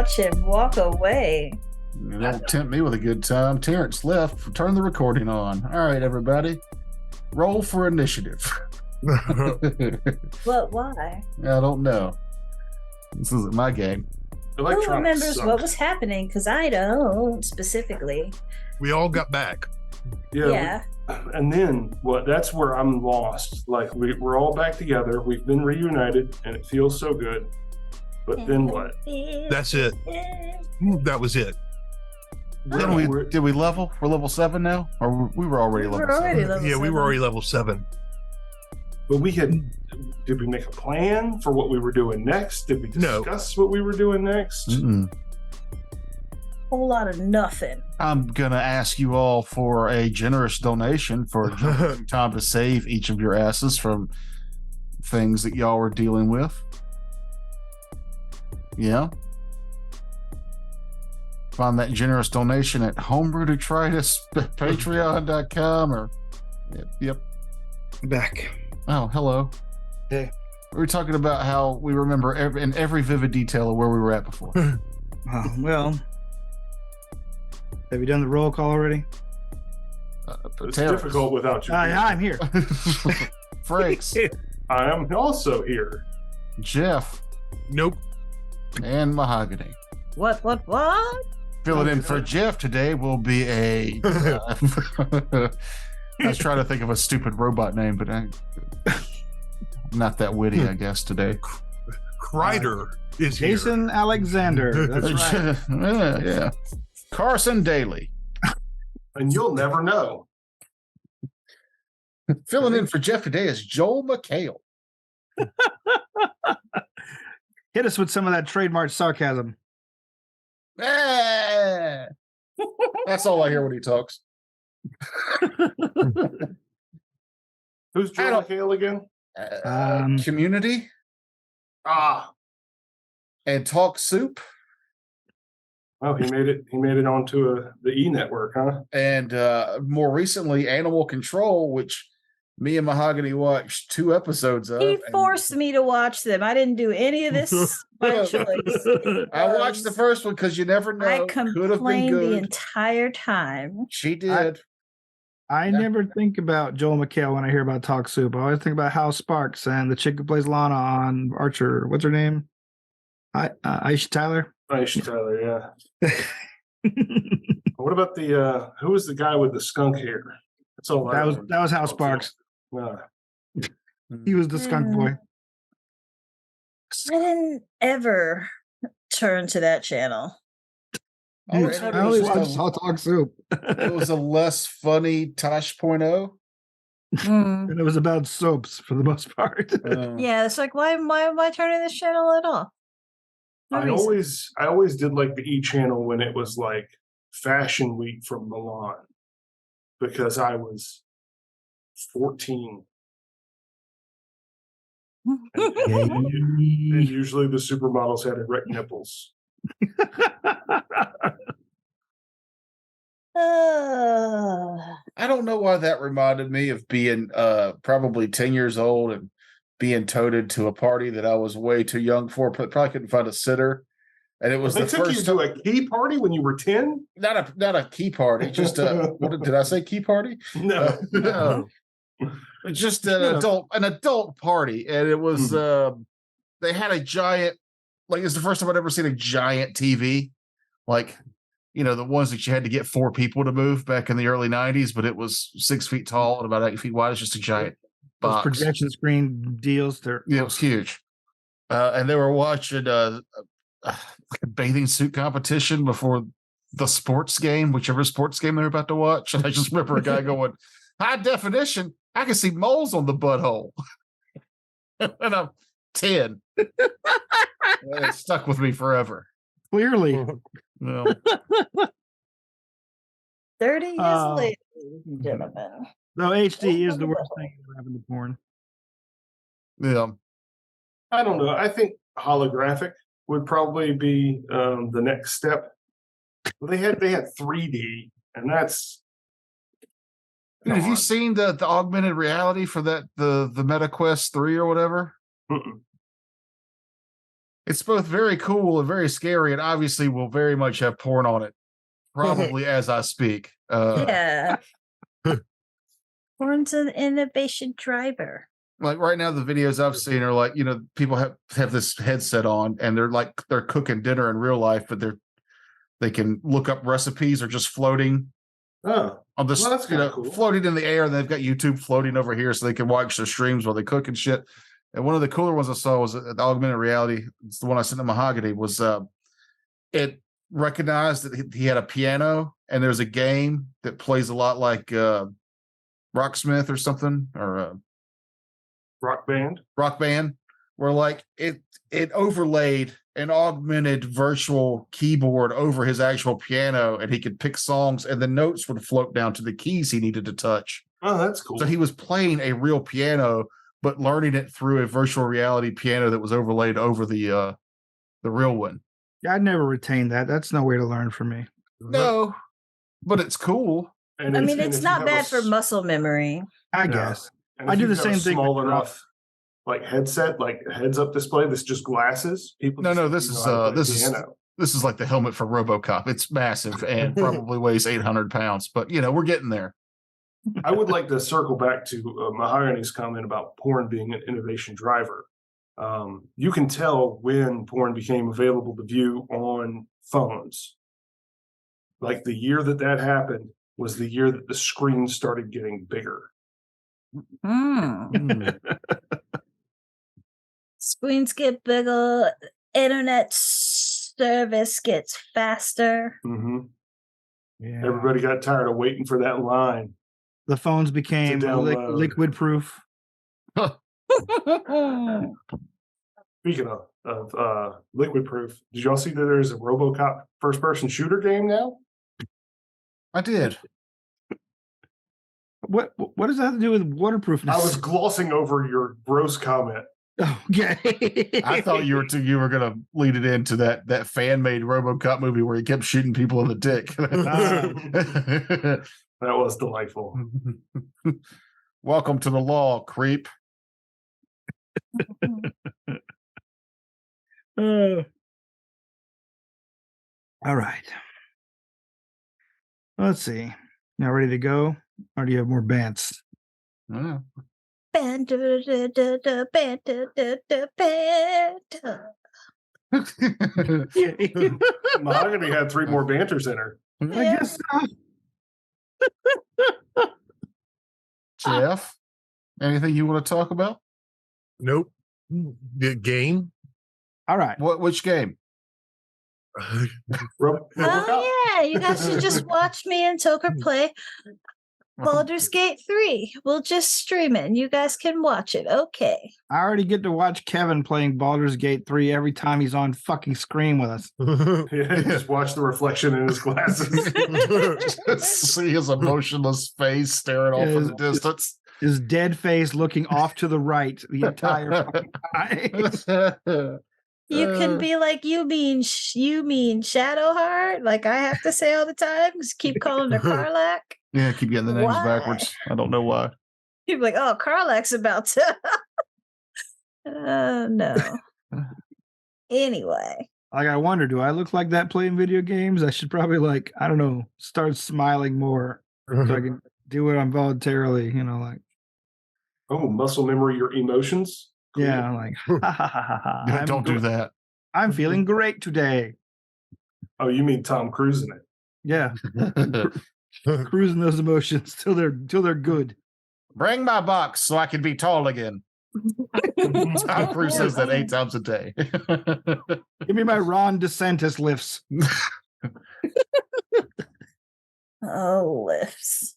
watch him walk away. You don't tempt me with a good time. Terrence left. Turn the recording on. All right, everybody. Roll for initiative. But why? I don't know. This isn't my game. Who remembers what was happening? Because I don't specifically. We all got back. Yeah. And then that's where I'm lost. Like we're all back together. We've been reunited and it feels so good. But then what? That's it. That was it. Did we level? We're level 7 now? Or we were already level 7? Yeah, we were already level 7. But did we make a plan for what we were doing next? Did we discuss what we were doing next? Whole lot of nothing. I'm going to ask you all for a generous donation for time to save each of your asses from things that y'all were dealing with. Yeah. Find that generous donation at homebrewdetritus, patreon.com or yep. Back. Oh, hello. Hey. We were talking about how we remember in every vivid detail of where we were at before. Well, have you done the roll call already? It's difficult without you. I'm here. Frakes. I am also here. Jeff. Nope. And Mahogany. What? Filling in for Jeff today will be a... I was trying to think of a stupid robot name, but I'm not that witty, I guess, today. Kreider is here. Jason Alexander. That's right. Yeah. Carson Daly. And you'll never know. Filling in for Jeff today is Joel McHale. Hit us with some of that trademark sarcasm. That's all I hear when he talks. Who's Joel McHale again? Community. And Talk Soup. Oh, he made it onto the E network, huh? And more recently, Animal Control, which me and Mahogany watched 2 episodes of. He forced me to watch them. I didn't do any of this by choice. I watched the first one because you never know. I complained the entire time. She did. I never think about Joel McHale when I hear about Talk Soup. I always think about Hal Sparks and the chick who plays Lana on Archer. What's her name? Aisha Tyler. Aisha Tyler, yeah. What about who was the guy with the skunk hair? That's all. That was Hal Sparks. He was the skunk boy. I didn't ever turn to that channel. I only watched Talk Soup. It was a less funny Tosh.0. And it was about soaps for the most part. Yeah, it's like why am I turning this channel at all? I always did like the E channel when it was like Fashion Week from Milan because I was 14. And usually the supermodels had erect nipples. I don't know why that reminded me of being probably 10 years old and being toted to a party that I was way too young for. Probably couldn't find a sitter. And it was they took you to a key party when you were 10? Not a key party, just did I say key party? No. No. Just an adult party. And it was they had a giant, like it's the first time I'd ever seen a giant TV. Like, you know, the ones that you had to get 4 people to move back in the early 90s, but it was 6 feet tall and about 8 feet wide. It's just a giant box. Those projection screen deals. It was huge. And they were watching a bathing suit competition before the sports game, whichever sports game they were about to watch. And I just remember a guy going, high definition, I can see moles on the butthole. And I'm 10. It stuck with me forever. Clearly. Well, 30 years later, ladies and gentlemen. No, HD is the worst thing that happened to porn. Yeah. I don't know. I think holographic would probably be the next step. They had 3D, and that's. Dude, have you seen the augmented reality for that the MetaQuest 3 or whatever? Mm-mm. It's both very cool and very scary, and obviously will very much have porn on it, probably as I speak. Yeah. Porn's an innovation driver. Like right now, the videos I've seen are like, people have this headset on and they're cooking dinner in real life, but they can look up recipes or just floating Oh, on this, well, that's kinda cool. floating in the air. And they've got YouTube floating over here so they can watch their streams while they cook and shit. And one of the cooler ones I saw was the augmented reality. It's the one I sent to Mahogany. Was it recognized that he had a piano and there's a game that plays a lot like Rocksmith or something, or Rock Band. where like it overlaid an augmented virtual keyboard over his actual piano, and he could pick songs and the notes would float down to the keys he needed to touch. Oh, that's cool. So he was playing a real piano, but learning it through a virtual reality piano that was overlaid over the real one. Yeah, I'd never retain that. That's no way to learn for me. No, but it's cool. And I mean, and it's if you not have bad for muscle memory. I Yeah. guess. and I if do the you've got a same thing with Small drop. enough, like headset, like heads up display. That's just glasses. People. No, just no, think this you is know how to play piano. This is like the helmet for RoboCop. It's massive and probably weighs 800 pounds, but we're getting there. I would like to circle back to Mahogany's comment about porn being an innovation driver. You can tell when porn became available to view on phones. Like the year that happened was the year that the screen started getting bigger. Screens get bigger, internet service gets faster. Mm-hmm. Yeah. Everybody got tired of waiting for that line. The phones became download. liquid proof. Speaking of liquid proof, did y'all see that there's a RoboCop first-person shooter game now? I did. What does that have to do with waterproofness? I was glossing over your gross comment. Okay. I thought you were gonna lead it into that fan-made RoboCop movie where he kept shooting people in the dick. That was delightful. Welcome to the law, creep. All right. Let's see. Now ready to go? Or do you have more bants? Yeah. Banter. Mahogany had 3 more banters in her. I guess so. Jeff, anything you want to talk about? Nope. The game. All right. Which game? RoboCop? Oh yeah, you guys should just watch me and Toker play Baldur's Gate 3. We'll just stream it and you guys can watch it. Okay. I already get to watch Kevin playing Baldur's Gate 3 every time he's on fucking screen with us. Yeah, just watch the reflection in his glasses. Just see his emotionless face staring off in the distance. His dead face looking off to the right the entire fucking time. You can be like, you mean Shadowheart? Like I have to say all the time. Just keep calling her Karlak. Yeah, keep getting the names Why? backwards. I don't know why. You'd be like, oh, Karlak's about to. No. Anyway. Like I wonder, do I look like that playing video games? I should probably I don't know, start smiling more so I can do it involuntarily, like. Oh, muscle memory, your emotions? Cool. Yeah, like Yeah, don't do that. I'm feeling great today. Oh, you mean Tom Cruise in it? Yeah, cruising those emotions till they're good. Bring my box so I can be tall again. Tom Cruise says that 8 times a day. Give me my Ron DeSantis lifts. Oh, lifts.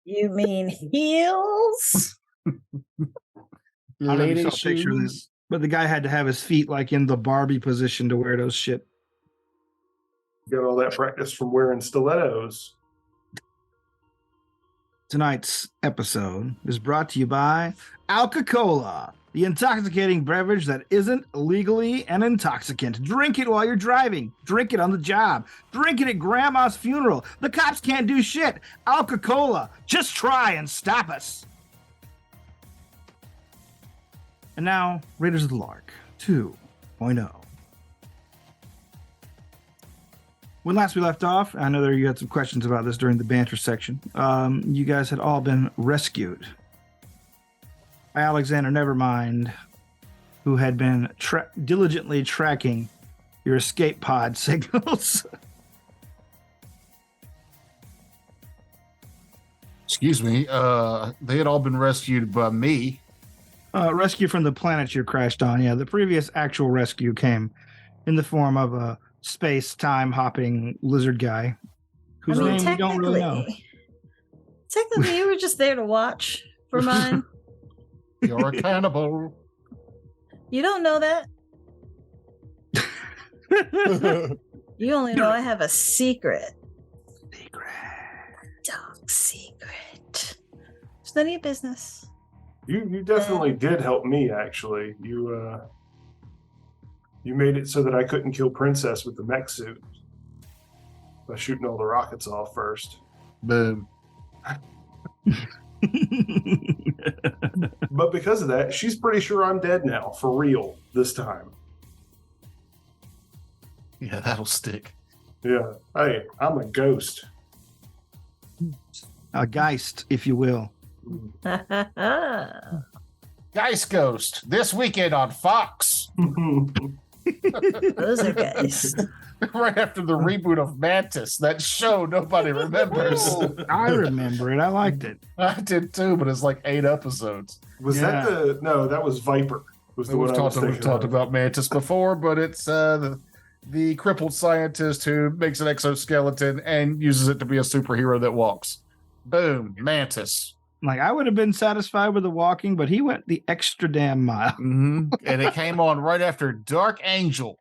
You mean heels? I don't know if you saw a picture of this, but the guy had to have his feet in the Barbie position to wear those shit. Got all that practice from wearing stilettos. Tonight's episode is brought to you by Alka-Cola, the intoxicating beverage that isn't legally an intoxicant. Drink it while you're driving. Drink it on the job. Drink it at grandma's funeral. The cops can't do shit. Alka-Cola, just try and stop us. And now, Raiders of the Lark 2. 2.0. When last we left off, I know that you had some questions about this during the banter section. You guys had all been rescued by Alexander Nevermind, who had been diligently tracking your escape pod signals. Excuse me. They had all been rescued by me. Rescue from the planet you crashed on. Yeah, the previous actual rescue came in the form of a space-time hopping lizard guy whose name we don't really know. Technically, you were just there to watch for mine. You're a cannibal. You don't know that. You only know I have a secret. Dog secret. It's none of your business. You definitely did help me, actually. You made it so that I couldn't kill Princess with the mech suit by shooting all the rockets off first. Boom. But because of that, she's pretty sure I'm dead now, for real, this time. Yeah, that'll stick. Yeah. Hey, I'm a ghost. A geist, if you will. Geist Ghost, this weekend on Fox. Those are guys. Right after the reboot of Mantis, that show nobody remembers. I remember it. I liked it. I did too, but it's like 8 episodes. Was Yeah. that the... No, that was Viper. Was the We've one I was talked thinking of. about Mantis before, but it's the crippled scientist who makes an exoskeleton and uses it to be a superhero that walks. Boom, Mantis. Like, I would have been satisfied with the walking, but he went the extra damn mile. Mm-hmm. And it came on right after Dark Angel.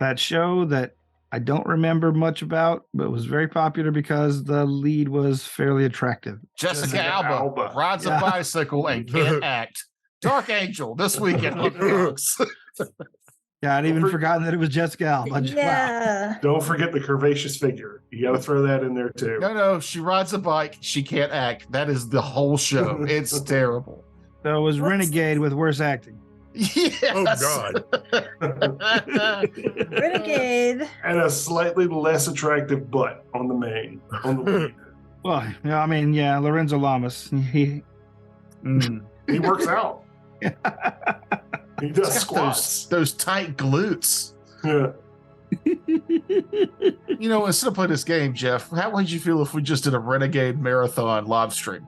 That show that I don't remember much about, but was very popular because the lead was fairly attractive. Jessica Alba rides a bicycle and can't act. Dark Angel this weekend on Fox. Yeah, I'd even forgotten that it was Jessica Alba. Wow. Yeah. Don't forget the curvaceous figure. You got to throw that in there, too. No, she rides a bike. She can't act. That is the whole show. It's terrible. So it was Renegade with worse acting. Yes. Oh, God. Renegade. And a slightly less attractive butt on the main. On the lead. Well, yeah, I mean, yeah, Lorenzo Lamas. He He works out. He does squats. Those tight glutes. Yeah. You know, instead of playing this game, Jeff, how would you feel if we just did a Renegade marathon live stream?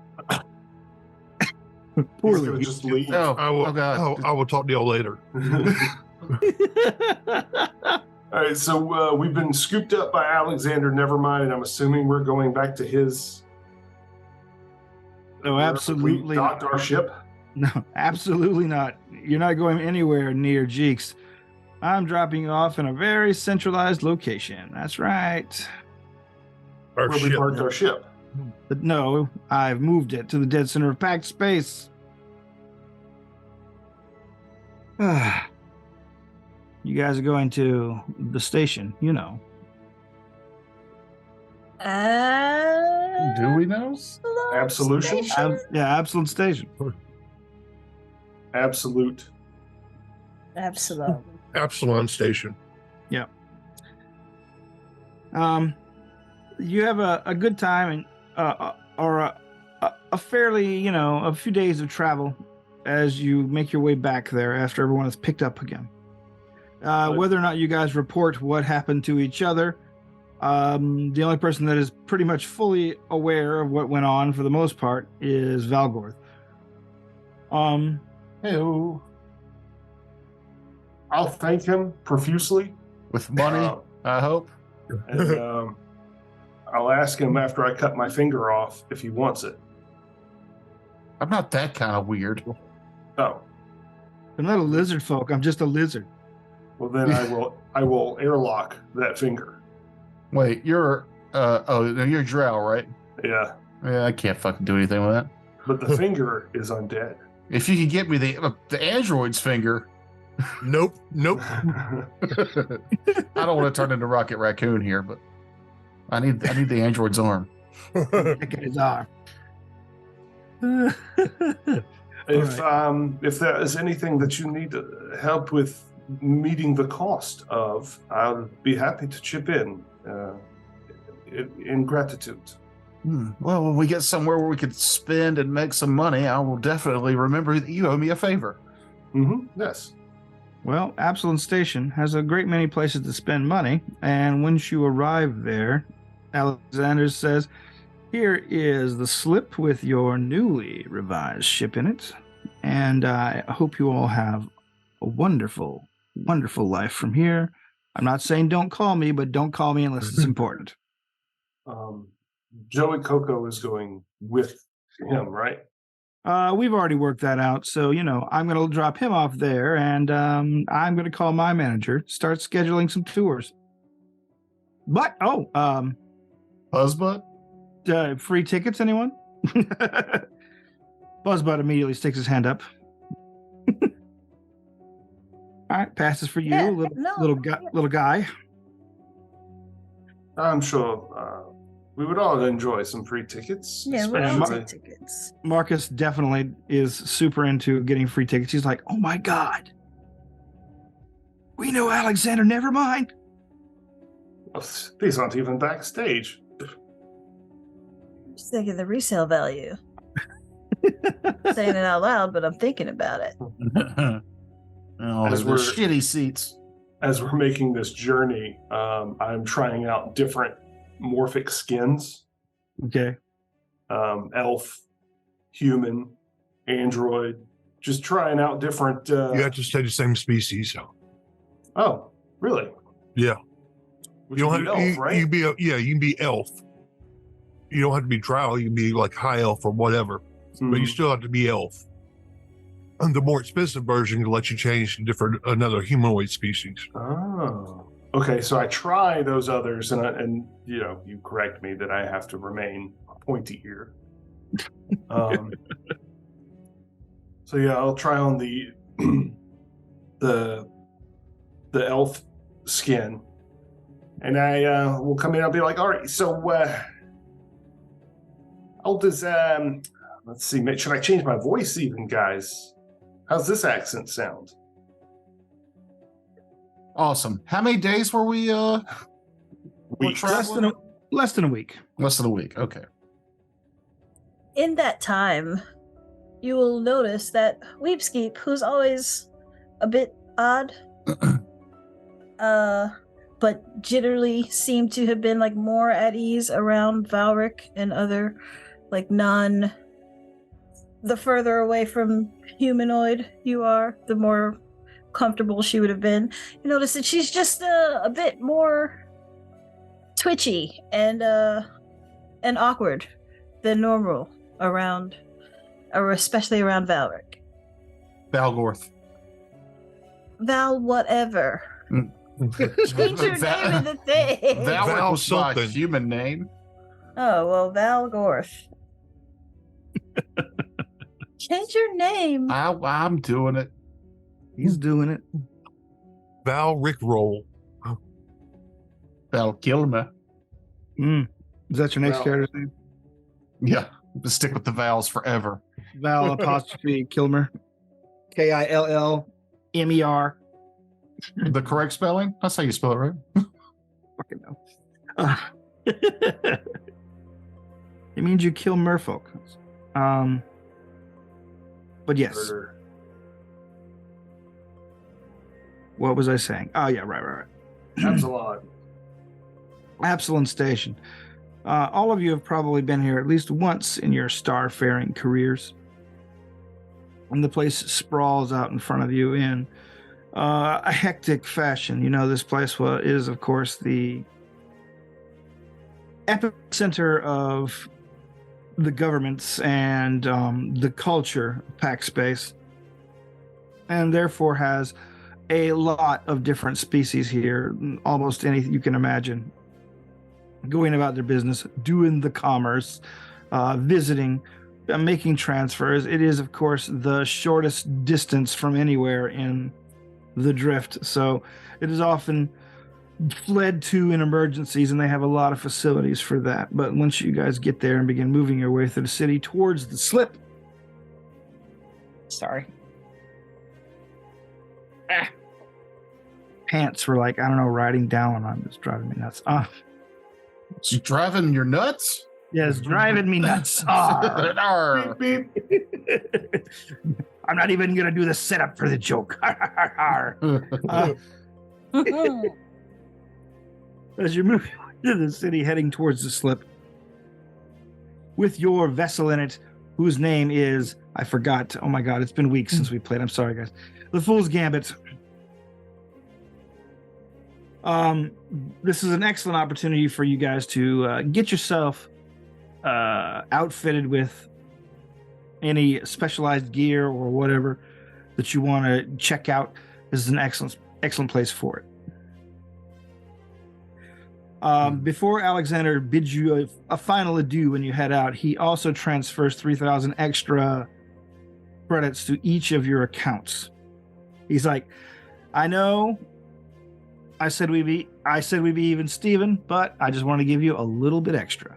He's Poorly. gonna just leave. I will, God. I will talk to y'all later. All right, so we've been scooped up by Alexander Nevermind, and I'm assuming we're going back to his. No, absolutely We docked our ship. No, absolutely not. You're not going anywhere near Jeeks. I'm dropping you off in a very centralized location. That's right. Our Where we ship. parked our ship. But no, I've moved it to the dead center of packed space. You guys are going to the station, you know. Do we know? Absolution? Yeah, Absolute Station. Absolute. Absolute. Absalon Station. You have a good time and or a fairly, a few days of travel as you make your way back there after everyone is picked up again. Whether or not you guys report what happened to each other, the only person that is pretty much fully aware of what went on for the most part is Valgorth. Hey-o. I'll thank him profusely. With money, I hope. And I'll ask him after I cut my finger off if he wants it. I'm not that kind of weird. Oh, I'm not a lizard folk. I'm just a lizard. well then I will airlock that finger. Wait, you're you're Drow, right? Yeah, Yeah, I can't fucking do anything with that. but the finger is undead. If you could get me the android's finger, Nope. I don't want to turn into Rocket Raccoon here, but I need the android's arm. That guy's arm. If there is anything that you need help with meeting the cost of, I'll be happy to chip in gratitude. Well, when we get somewhere where we could spend and make some money, I will definitely remember that you owe me a favor. Yes. Well, Absalom Station has a great many places to spend money, and once you arrive there, Alexander says, "Here is the slip with your newly revised ship in it, and I hope you all have a wonderful, wonderful life from here. I'm not saying don't call me, but don't call me unless it's important." Joey Coco is going with him, right? We've already worked that out, so I'm going to drop him off there, and I'm going to call my manager, start scheduling some tours. But Buzzbutt? free tickets, anyone? Buzzbutt immediately sticks his hand up. All right, passes for you, Yeah, little guy. I'm sure we would all enjoy some free tickets. Yeah, we'll all especially- take tickets. Marcus definitely is super into getting free tickets. He's like, "Oh my god, we know Alexander. Never mind." These aren't even backstage. Just thinking the resale value. Saying it out loud, but I'm thinking about it. There's the shitty seats. As we're making this journey, I'm trying out different morphic skins. Okay. Elf, human, android, just trying out different. You have to stay the same species. Oh, really? Yeah. Which You would don't be have elf, you, right? you can be you can be elf. You don't have to be drow. You can be like high elf or whatever, but you Mhm. still have to be elf. And the more expensive version can let you change to another humanoid species. Oh, okay. So I try those others, and you correct me that I have to remain pointy ear. So yeah, I'll try on the the elf skin, and I will come in. I'll be like, all right. So how does let's see. Should I change my voice even, guys? How's this accent sound? Awesome. How many days were we were Weeks. traveling? Less than a week. Less than a week. Okay. In that time, you will notice that Weepskeep, who's always a bit odd, but jittery, seemed to have been like more at ease around Valric and other the further away from humanoid you are, the more comfortable she would have been. You notice that she's just a bit more twitchy and awkward than normal around, or especially around Valric. Valgorth. Val whatever. Change your name in the thing. Valric Val was my something. human name. Oh, well, Val Gorth. Change your name. I'm doing it. He's doing it. Val Rickroll. Val Kilmer. Is that your next Val. character's name? Yeah. Stick with the vowels forever. Val apostrophe Kilmer. Killmer. The correct spelling? That's how you spell it, right? Fucking no. It means you kill merfolk. But yes. Murder. What was I saying? Oh yeah, right. Absalon. Absalom Station. All of you have probably been here at least once in your starfaring careers. And the place sprawls out in front of you in a hectic fashion. This place is, of course, the epicenter of the governments and the culture of Pax Space, and therefore has a lot of different species here, almost anything you can imagine, going about their business, doing the commerce, visiting, making transfers. It is, of course, the shortest distance from anywhere in the drift, so it is often fled to in emergencies, and they have a lot of facilities for that. But once you guys get there and begin moving your way through the city towards the slip, pants were like, I don't know, riding down on. It's driving me nuts. It's driving your nuts. Yeah, it's driving me nuts. Arr. Arr. Beep, beep. I'm not even gonna do the setup for the joke. Arr. As you're moving to the city, heading towards the slip, with your vessel in it, whose name is, I forgot. Oh my God, it's been weeks since we played. I'm sorry, guys. The Fool's Gambit. This is an excellent opportunity for you guys to get yourself outfitted with any specialized gear or whatever that you want to check out. This is an excellent place for it. Before Alexander bids you a final adieu when you head out, he also transfers 3,000 extra credits to each of your accounts. He's like, I know I said we'd be even, Steven, but I just want to give you a little bit extra.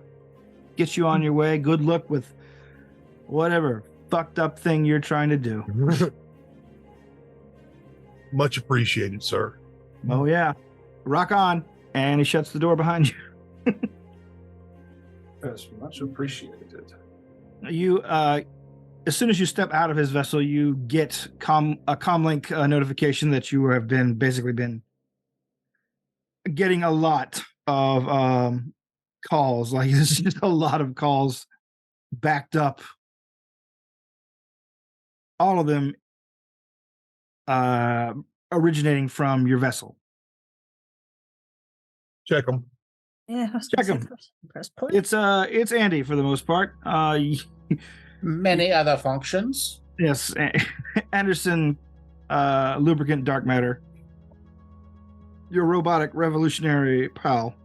Get you on your way. Good luck with whatever fucked up thing you're trying to do. Much appreciated, sir. Oh yeah. Rock on. And he shuts the door behind you. That's much appreciated. You, as soon as you step out of his vessel, you get a comlink notification that you have been getting a lot of calls. Like, there's just a lot of calls backed up. All of them originating from your vessel. Check them. Yeah, Check 'em. Press play. It's Andy for the most part. Many other functions. Yes, Anderson, lubricant dark matter. Your robotic revolutionary pal.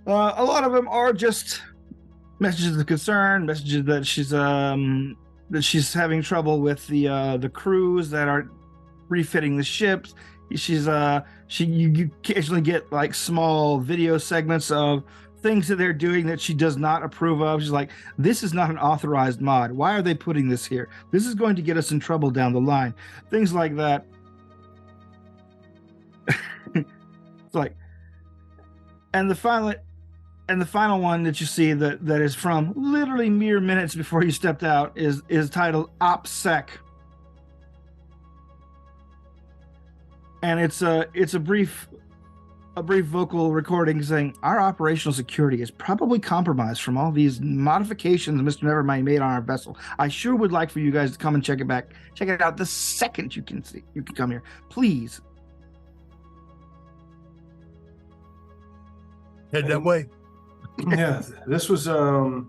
A lot of them are just messages of concern, messages that she's having trouble with the crews that are refitting the ships. You occasionally get like small video segments of things that they're doing that she does not approve of. She's like, this is not an authorized mod. Why are they putting this here? This is going to get us in trouble down the line. Things like that. It's like, and the final one that you see that is from literally mere minutes before you stepped out is titled OPSEC. And it's a brief vocal recording saying our operational security is probably compromised from all these modifications Mr. Nevermind made on our vessel. I sure would like for you guys to come and check it out the second you can come here, please. Head that way. Yeah, this was a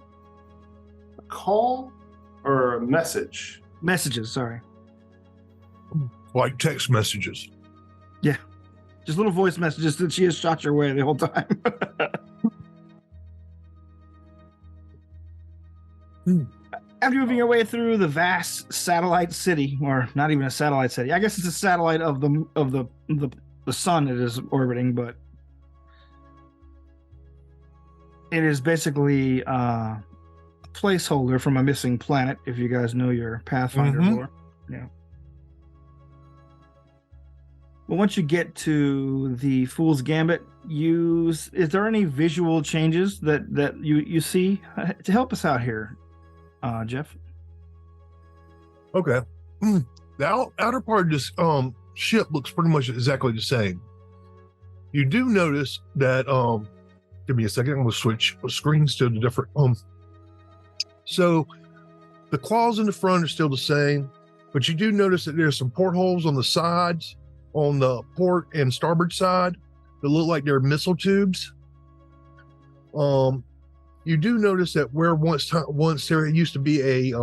call or a message. Messages, sorry. Like text messages. Yeah. Just little voice messages that she has shot your way the whole time. After moving your way through the vast satellite city, or not even a satellite city, I guess it's a satellite of the sun it is orbiting, but it is basically a placeholder from a missing planet, if you guys know your Pathfinder lore. Yeah. Well, once you get to the Fool's Gambit, is there any visual changes that you see to help us out here, Jeff? Okay. The outer part of this ship looks pretty much exactly the same. You do notice that give me a second, I'm gonna switch screens to the different so the claws in the front are still the same, but you do notice that there's some portholes on the sides, on the port and starboard side, that look like they're missile tubes. You do notice that where once there used to be a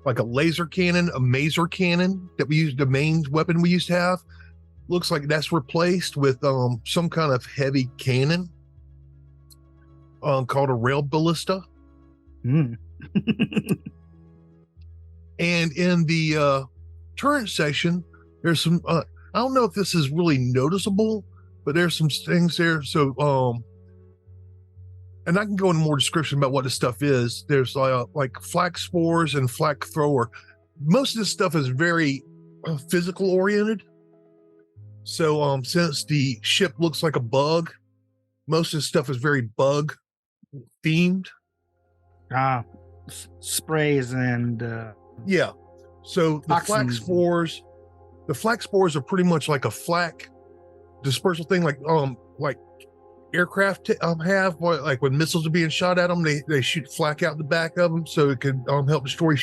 like a laser cannon, a maser cannon that we used, the main weapon we used to have, looks like that's replaced with some kind of heavy cannon called a rail ballista. And in the turret section, there's some I don't know if this is really noticeable, but there's some things there. So and I can go into more description about what this stuff is. There's like flak spores and flak thrower. Most of this stuff is very physical oriented. So since the ship looks like a bug, most of the stuff is very bug themed. Sprays and Yeah. So the flak Toxins. spores are pretty much like a flak dispersal thing, like aircraft have, like when missiles are being shot at them, they shoot flak out the back of them so it can help destroy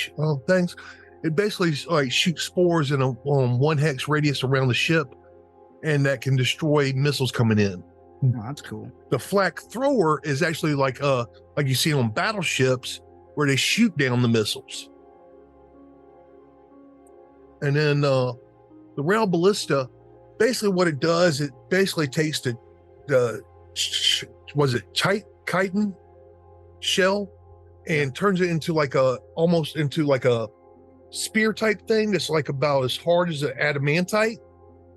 things. It basically like shoots spores in a 1 hex radius around the ship, and that can destroy missiles coming in. oh, that's cool. The flak thrower is actually like you see on battleships where they shoot down the missiles. And then the rail ballista, basically what it does, it basically takes the chitin shell and turns it into almost into like a spear type thing that's like about as hard as an adamantite,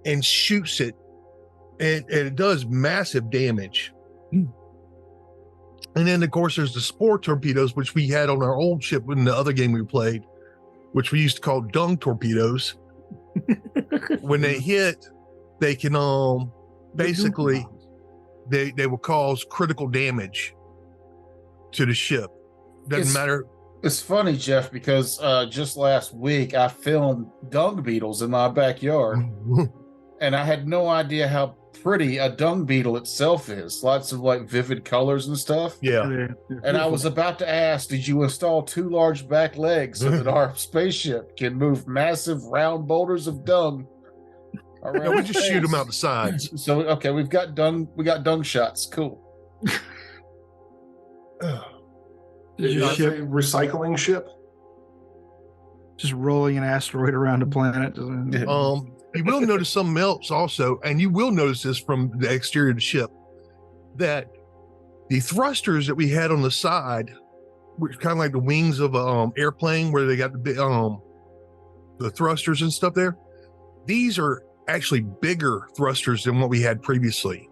and shoots it, and it does massive damage. And then of course there's the spore torpedoes, which we had on our old ship in the other game we played, which we used to call dung torpedoes. When they hit, they can basically they will cause critical damage to the ship. Doesn't matter. It's funny, Jeff, because just last week I filmed dung beetles in my backyard, and I had no idea how pretty a dung beetle itself is. Lots of like vivid colors and stuff. Yeah. And I was about to ask, did you install 2 large back legs so that our spaceship can move massive round boulders of dung around? Yeah, we just shoot them out the sides. So okay, we got dung shots. Cool. Is your That's ship a recycling ship. just rolling an asteroid around a planet? You will notice something else also, and you will notice this from the exterior of the ship, that the thrusters that we had on the side were kind of like the wings of an airplane, where they got the thrusters and stuff there. These are actually bigger thrusters than what we had previously.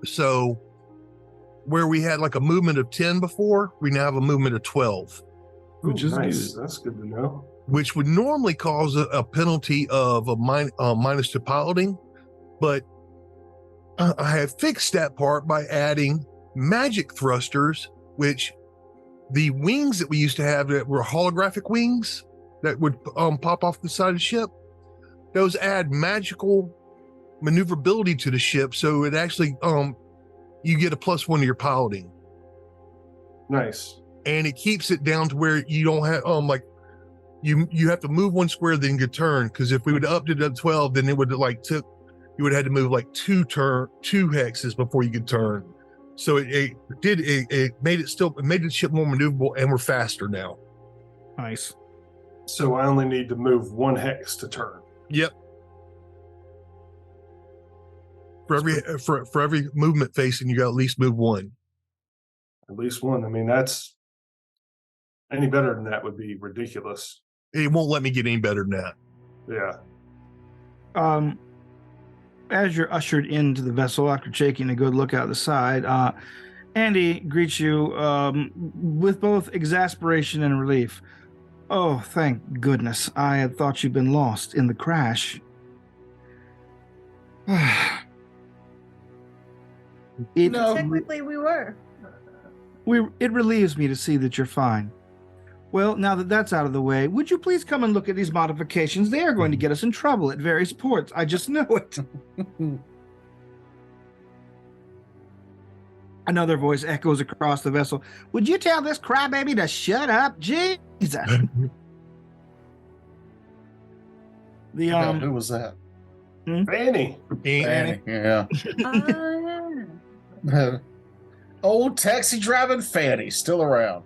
So where we had like a movement of 10 before, we now have a movement of 12. Which is nice. good. That's good to know. Which would normally cause a penalty of a minus to piloting, but I have fixed that part by adding magic thrusters, which the wings that we used to have that were holographic wings that would pop off the side of the ship, those add magical maneuverability to the ship, so it actually you get a +1 to your piloting. Nice. And it keeps it down to where you don't have you have to move 1 square, then you could turn, because if we would have upped it up 12, then it would have you would have had to move like 2 hexes before you could turn. So it made the ship more maneuverable, and we're faster now. Nice. So I only need to move 1 hex to turn. Yep. For every movement facing, you got to at least move 1. At least 1. I mean, that's any better than that would be ridiculous. It won't let me get any better than that. Yeah. As you're ushered into the vessel after taking a good look out the side, Andy greets you with both exasperation and relief. Oh, thank goodness. I had thought you'd been lost in the crash. Technically, we were. It relieves me to see that you're fine. Well, now that that's out of the way, would you please come and look at these modifications? They are going to get us in trouble at various ports. I just know it. Another voice echoes across the vessel. Would you tell this crybaby to shut up? Jesus. Who was that? Fanny. Fanny. Yeah. Yeah. Old taxi driving Fanny still around.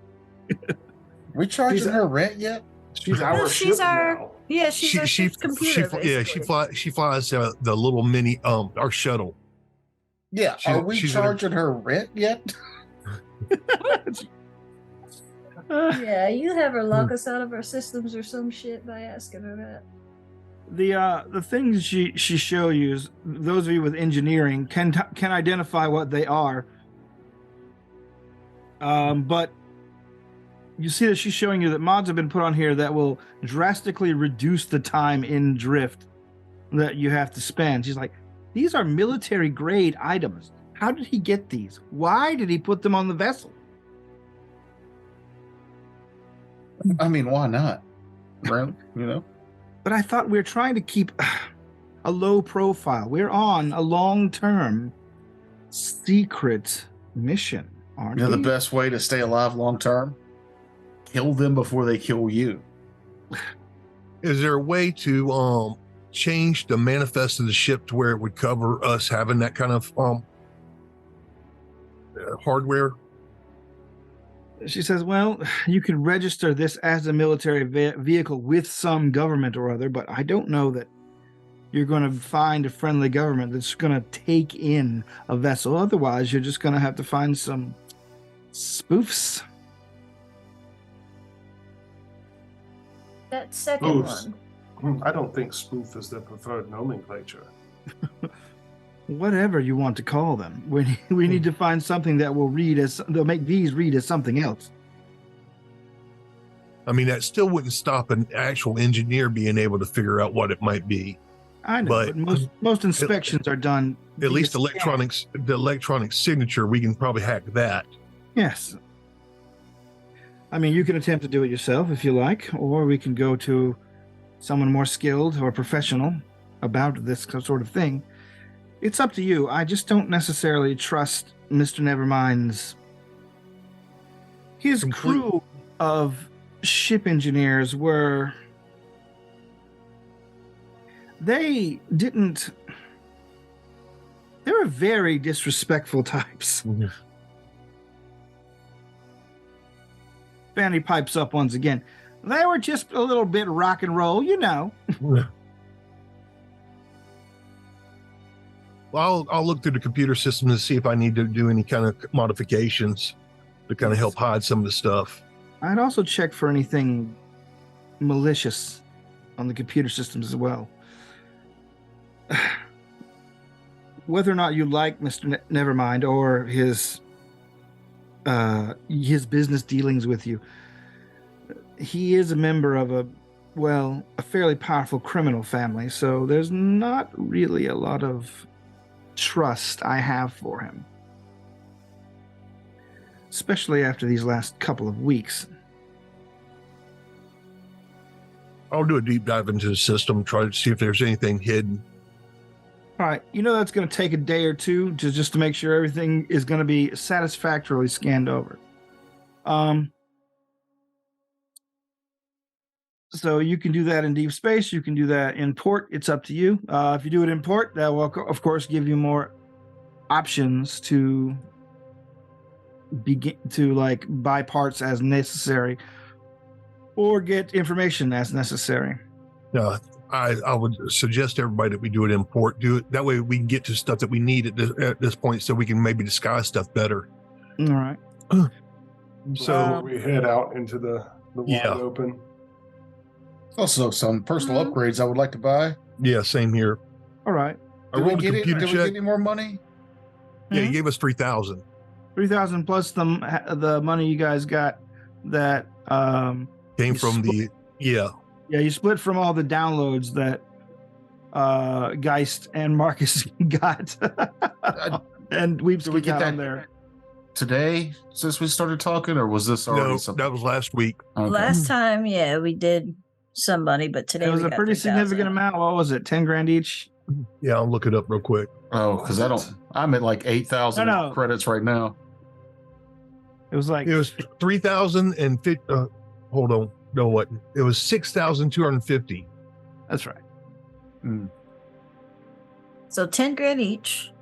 We charging her rent yet? She's No, our she's ship our now. yeah. She's our ship's computer. She flies the little mini our shuttle. Yeah. Are we charging her rent yet? Yeah, you have her lock us out of our systems or some shit by asking her that. The things she show you, those of you with engineering can identify what they are. But you see that she's showing you that mods have been put on here that will drastically reduce the time in drift that you have to spend. She's like, these are military grade items. How did he get these? Why did he put them on the vessel? I mean, why not? Right? You know? But I thought we were trying to keep a low profile. We're on a long-term secret mission, aren't You know, the we? best way to stay alive long term? Kill them before they kill you. Is there a way to change the manifest of the ship to where it would cover us having that kind of hardware? She says, well, you can register this as a military vehicle with some government or other, but I don't know that you're going to find a friendly government that's going to take in a vessel. Otherwise, you're just going to have to find some spoofs. That second Spoofs. one. I don't think spoof is the preferred nomenclature. Whatever you want to call them. We need to find something that will they'll make these read as something else. I mean, that still wouldn't stop an actual engineer being able to figure out what it might be. I know, But- but most inspections are done. At least via scan. the electronic signature, we can probably hack that. Yes. I mean, you can attempt to do it yourself if you like, or we can go to someone more skilled or professional about this sort of thing. It's up to you. I just don't necessarily trust Mr. Nevermind's. His Complete- crew of ship engineers were. They were very disrespectful types. Fanny pipes up once again. They were just a little bit rock and roll, you know. Well, I'll look through the computer system to see if I need to do any kind of modifications to kind of help hide some of the stuff. I'd also check for anything malicious on the computer systems as well. Whether or not you like Mr. Nevermind or his business dealings with you, he is a member of a fairly powerful criminal family, so there's not really a lot of trust I have for him. Especially after these last couple of weeks. I'll do a deep dive into the system, try to see if there's anything hidden. All right, you know that's going to take a day or two just to make sure everything is going to be satisfactorily scanned over. So you can do that in deep space. You can do that in port. It's up to you. If you do it in port, that will, of course, give you more options to begin to like buy parts as necessary or get information as necessary. I would suggest to everybody that we do it in port. Do it that way we can get to stuff that we need at this point, so we can maybe disguise stuff better. All right. So we head out into the wide Yeah. open. Also, some personal upgrades I would like to buy. yeah, same here. All right. I Did we rolled a get computer Did we check. get any more money? Yeah, he gave us 3,000. 3,000 plus the money you guys got that Came You from the you split from all the downloads that Geist and Marcus got. And Weeps Did we get got that on there. today since we started talking, or was this already no, something? that was last week. Okay. Last time, yeah, we did some money, but today It was we a got pretty 3,000. significant amount. What was it? 10 grand each? Yeah, I'll look it up real quick. Oh, because I'm at like 8,000 No. credits right now. It was like It was 3,050. Hold on, no, what? It was 6,250. that's right. So 10 grand each,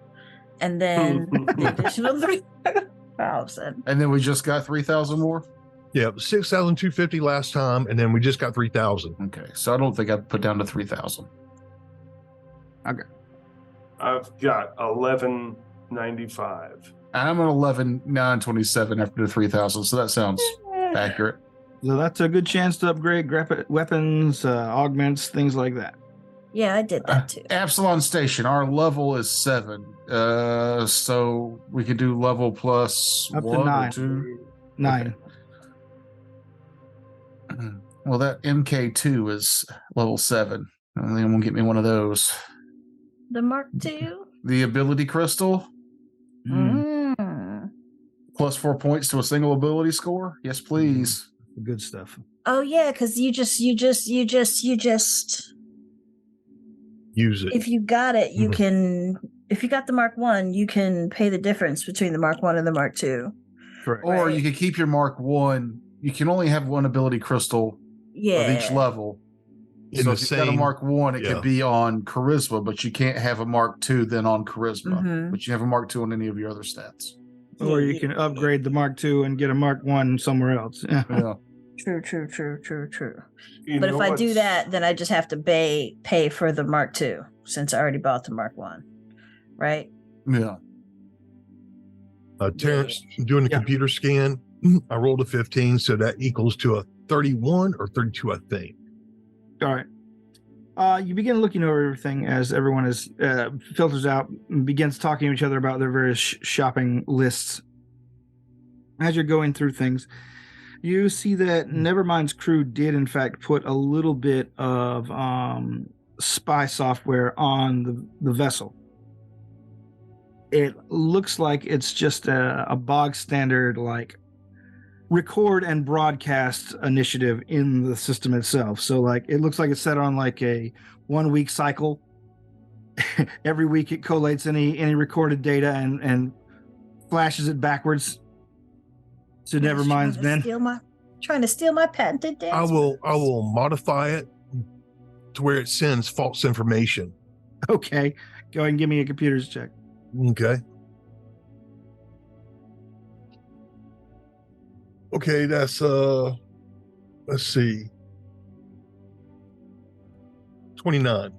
and then the additional 3,000. And then we just got 3,000 more. Yeah, it was 6,250 last time, and then we just got 3,000. Okay, so I don't think I'd put down to 3,000. I've got 1195. I'm at 11,927 after the 3,000, so that sounds accurate. So that's a good chance to upgrade weapons, augments, things like that. Yeah, I did that too. Absalon Station, our level is 7. So we could do level plus Up to 1 or 9. 2. 9. Well, that MK2 is level 7. I think I'm gonna get me one of those. The Mark II. The ability crystal, plus 4 points to a single ability score. Yes, please. Good stuff. Oh yeah, because you just Use it. if you got it, you can. If you got the Mark I, you can pay the difference between the Mark I and the Mark II. Correct. Or Right. you can keep your Mark 1. You can only have one ability crystal Yeah. of each level. In So the if you've got a same- Mark 1, it yeah. could be on charisma, but you can't have a Mark 2 then on charisma. Mhm. But you have a Mark 2 on any of your other stats. Or you can upgrade the Mark II and get a Mark I somewhere else. Yeah. True. You But if know I do what's- that, then I just have to pay for the Mark II since I already bought the Mark I, right? Yeah. Terrence, doing the Yeah. computer scan, I rolled a 15, so that equals to a 31 or 32, I think. All right. You begin looking over everything as everyone is filters out and begins talking to each other about their various shopping lists. As you're going through things, you see that Nevermind's crew did in fact put a little bit of spy software on the vessel. It looks like it's just a bog standard like record and broadcast initiative in the system itself. So like it looks like it's set on like a 1 week cycle. Every week it collates any recorded data and flashes it backwards to Nevermind's men. Trying to steal my patented dance. I will modify it to where it sends false information. Okay. Go ahead and give me a computer's check. Okay. Okay, that's let's see. 29.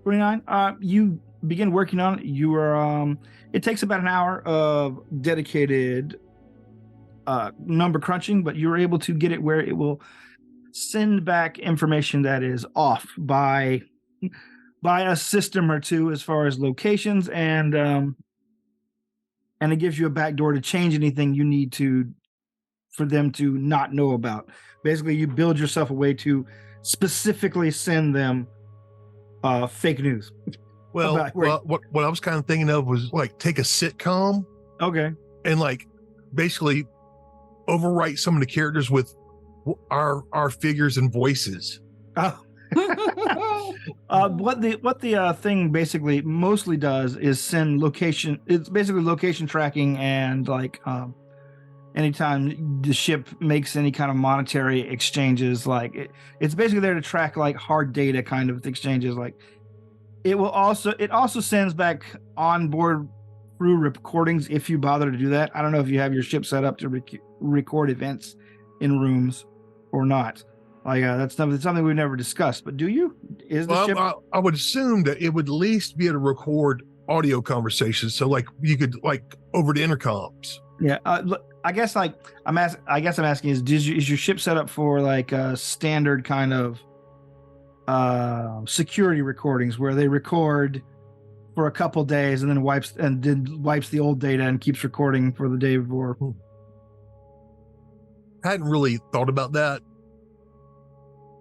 29. You begin working on it. You are it takes about an hour of dedicated number crunching, but you're able to get it where it will send back information that is off by a system or two as far as locations, and it gives you a backdoor to change anything you need to for them to not know about. Basically, you build yourself a way to specifically send them fake news. Well, About where- what I was kind of thinking of was like take a sitcom Okay. and like basically overwrite some of the characters with our figures and voices. Oh. What the thing basically mostly does is send location. It's basically location tracking, and like anytime the ship makes any kind of monetary exchanges, like it's basically there to track like hard data kind of exchanges. Like it also sends back onboard through recordings if you bother to do that. I don't know if you have your ship set up to record events in rooms or not. Like that's something we've never discussed. But do you? Is the ship? I would assume that it would at least be able to record audio conversations. So like you could like over the intercoms. Yeah. Look, I guess like I'm asking is your ship set up for like a standard kind of security recordings where they record for a couple days and then wipes the old data and keeps recording for the day before? Hadn't really thought about that.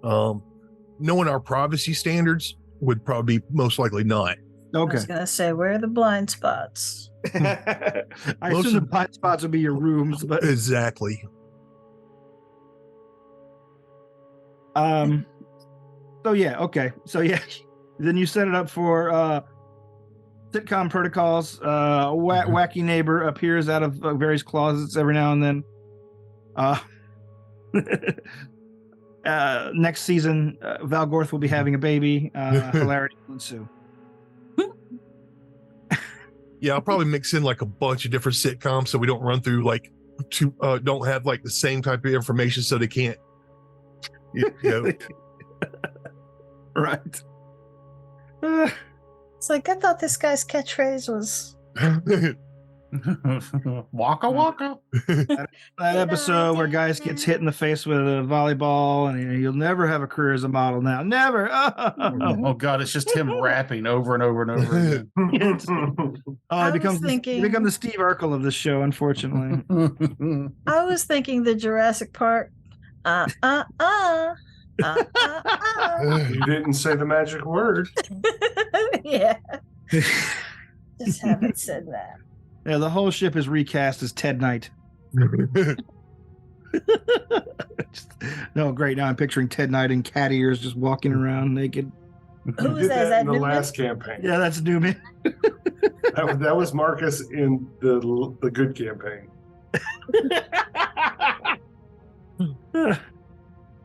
Knowing our privacy standards would probably be most likely not. I Okay. was gonna say, where are the blind spots? I Most assume the of- blind spots would be your rooms, but Exactly. so yeah, okay. So yeah, then you set it up for sitcom protocols. Wacky neighbor appears out of various closets every now and then. Next season, Valgorth will be having a baby. Hilarity will ensue. Yeah, I'll probably mix in like a bunch of different sitcoms so we don't run through like don't have like the same type of information so they can't you know. Right. It's like I thought this guy's catchphrase was Waka waka. That episode where guys gets hit in the face with a volleyball, and you'll never have a career as a model now. Never. Oh god, it's just him rapping over and over and over again. I It was thinking- become the Steve Urkel of the show, unfortunately. I was thinking the Jurassic Park You didn't say the magic word. Yeah, just haven't said that. Yeah, the whole ship is recast as Ted Knight. No, great. Now I'm picturing Ted Knight in cat ears just walking around naked. Who You was did that? Is that that in the Newman? last campaign. Yeah, that's Newman. That was Marcus in the good campaign.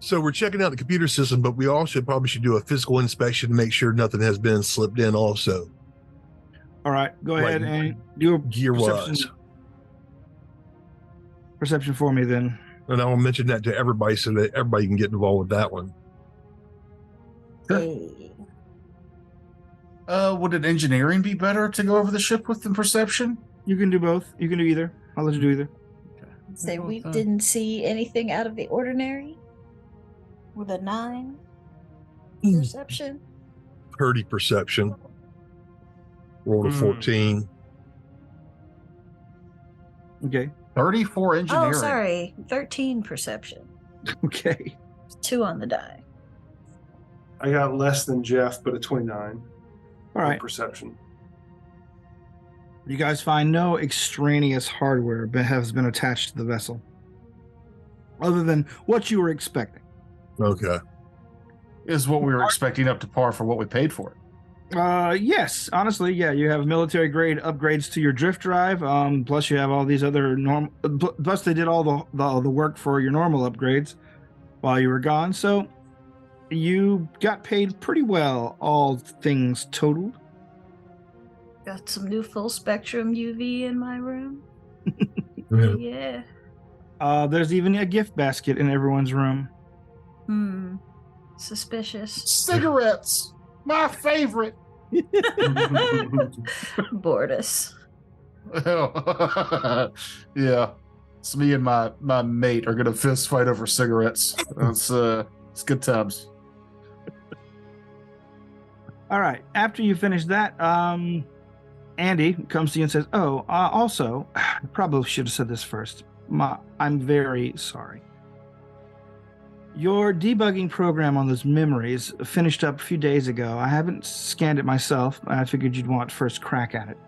So we're checking out the computer system, but we also probably should do a physical inspection to make sure nothing has been slipped in also. All right, go Like, ahead and do a gear-wise. perception for me then. And I'll mention that to everybody so that everybody can get involved with that one. Hey. Would an engineering be better to go over the ship with than perception? You can do both. You can do either. I'll let you do either. Say we didn't see anything out of the ordinary with a 9 perception. 30 perception. Roll to 14. Okay. 34 engineering. Oh, sorry, 13 perception. Okay. 2 on the die. I got less than Jeff, but a 29. All right. Perception. You guys find no extraneous hardware has been attached to the vessel, other than what you were expecting. Okay. Is what we were expecting up to par for what we paid for it. Yes, honestly, yeah. You have military grade upgrades to your drift drive. Plus you have all these other plus they did all the work for your normal upgrades while you were gone. So you got paid pretty well, all things totaled. Got some new full spectrum UV in my room. Yeah. There's even a gift basket in everyone's room. Suspicious. Cigarettes, my favorite. Bordus. Yeah, it's me and my mate are gonna fist fight over cigarettes. It's good times. All right. After you finish that, Andy comes to you and says, "Oh, also, I probably should have said this first. I'm very sorry. Your debugging program on those memories finished up a few days ago. I haven't scanned it myself. I figured you'd want first crack at it."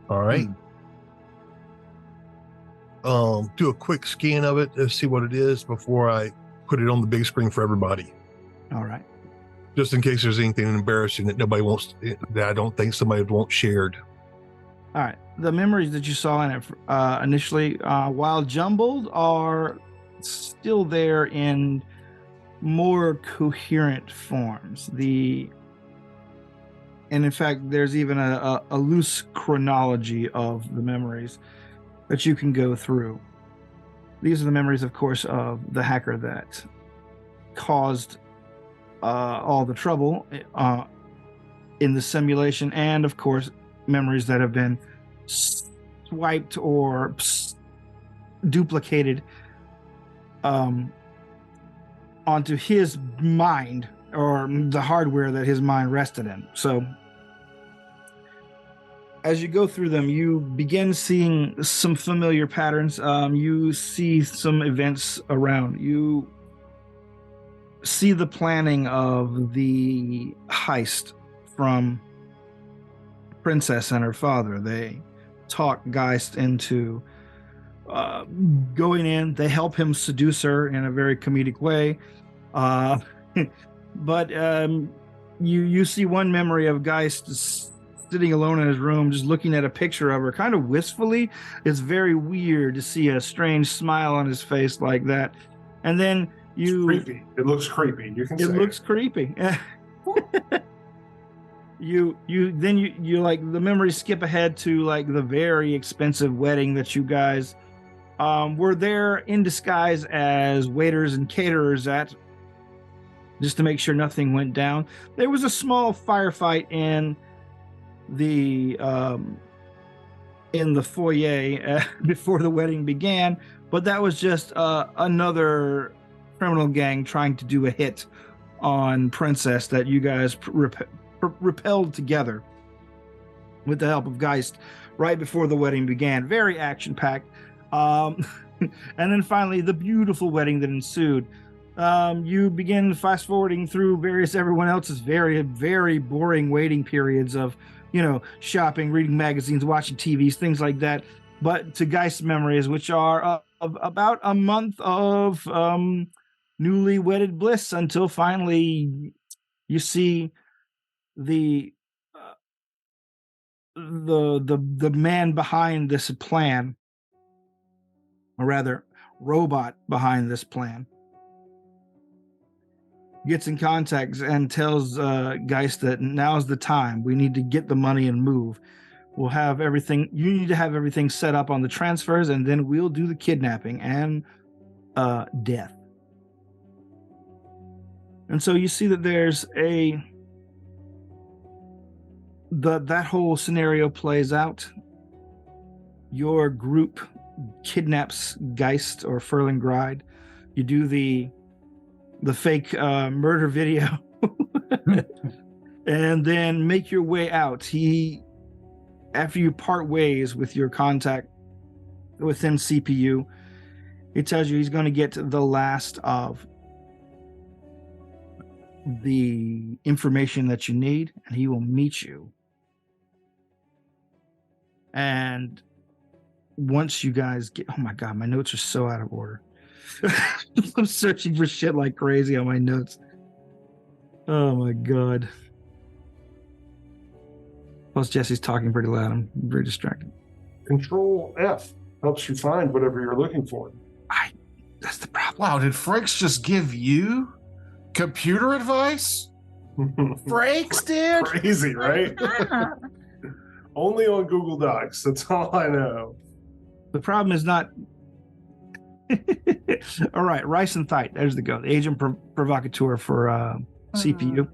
All right. Do a quick scan of it to see what it is before I put it on the big screen for everybody. All right. Just in case there's anything embarrassing that nobody wants, that I don't think somebody would want shared. All right. The memories that you saw in it initially, while jumbled, are still there in more coherent forms. And in fact, there's even a loose chronology of the memories that you can go through. These are the memories, of course, of the hacker that caused all the trouble in the simulation, and of course, memories that have been swiped or duplicated onto his mind, or the hardware that his mind rested in. So as you go through them, you begin seeing some familiar patterns. You see some events around. You see the planning of the heist from Princess and her father. They talk Geist into going in. They help him seduce her in a very comedic way. But you see one memory of Geist sitting alone in his room, just looking at a picture of her, kind of wistfully. It's very weird to see a strange smile on his face like that. And then It's creepy. It looks creepy. You can say it looks creepy. you like, the memories skip ahead to like the very expensive wedding that you guys were there in disguise as waiters and caterers at, just to make sure nothing went down. There was a small firefight in the foyer before the wedding began, but that was just another criminal gang trying to do a hit on Princess that you guys repelled together. with the help of Geist right before the wedding began. Very action-packed. And then finally, the beautiful wedding that ensued. You begin fast-forwarding through everyone else's very, very boring waiting periods of, shopping, reading magazines, watching TVs, things like that. But to Geist's memories, which are of about a month of newly wedded bliss until finally you see the man behind this plan, or rather, robot behind this plan, gets in contact and tells Geist that now's the time. We need to get the money and move. We'll have everything. You need to have everything set up on the transfers, and then we'll do the kidnapping and death. And so you see that there's that whole scenario plays out. Your group kidnaps Geist or Furlingride. You do the fake murder video and then make your way out. After you part ways with your contact within CPU, he tells you he's going to get the last of the information that you need, and he will meet you. And once you guys get, oh my God, my notes are so out of order. I'm searching for shit like crazy on my notes. Oh my God. Plus Jesse's talking pretty loud. I'm very distracted. Control F helps you find whatever you're looking for. That's the problem. Wow, did Frakes just give you computer advice? Frakes did? Crazy, right? Only on Google Docs. That's all I know. The problem is not. All right, Rice and Thite. There's the go. The agent provocateur for CPU.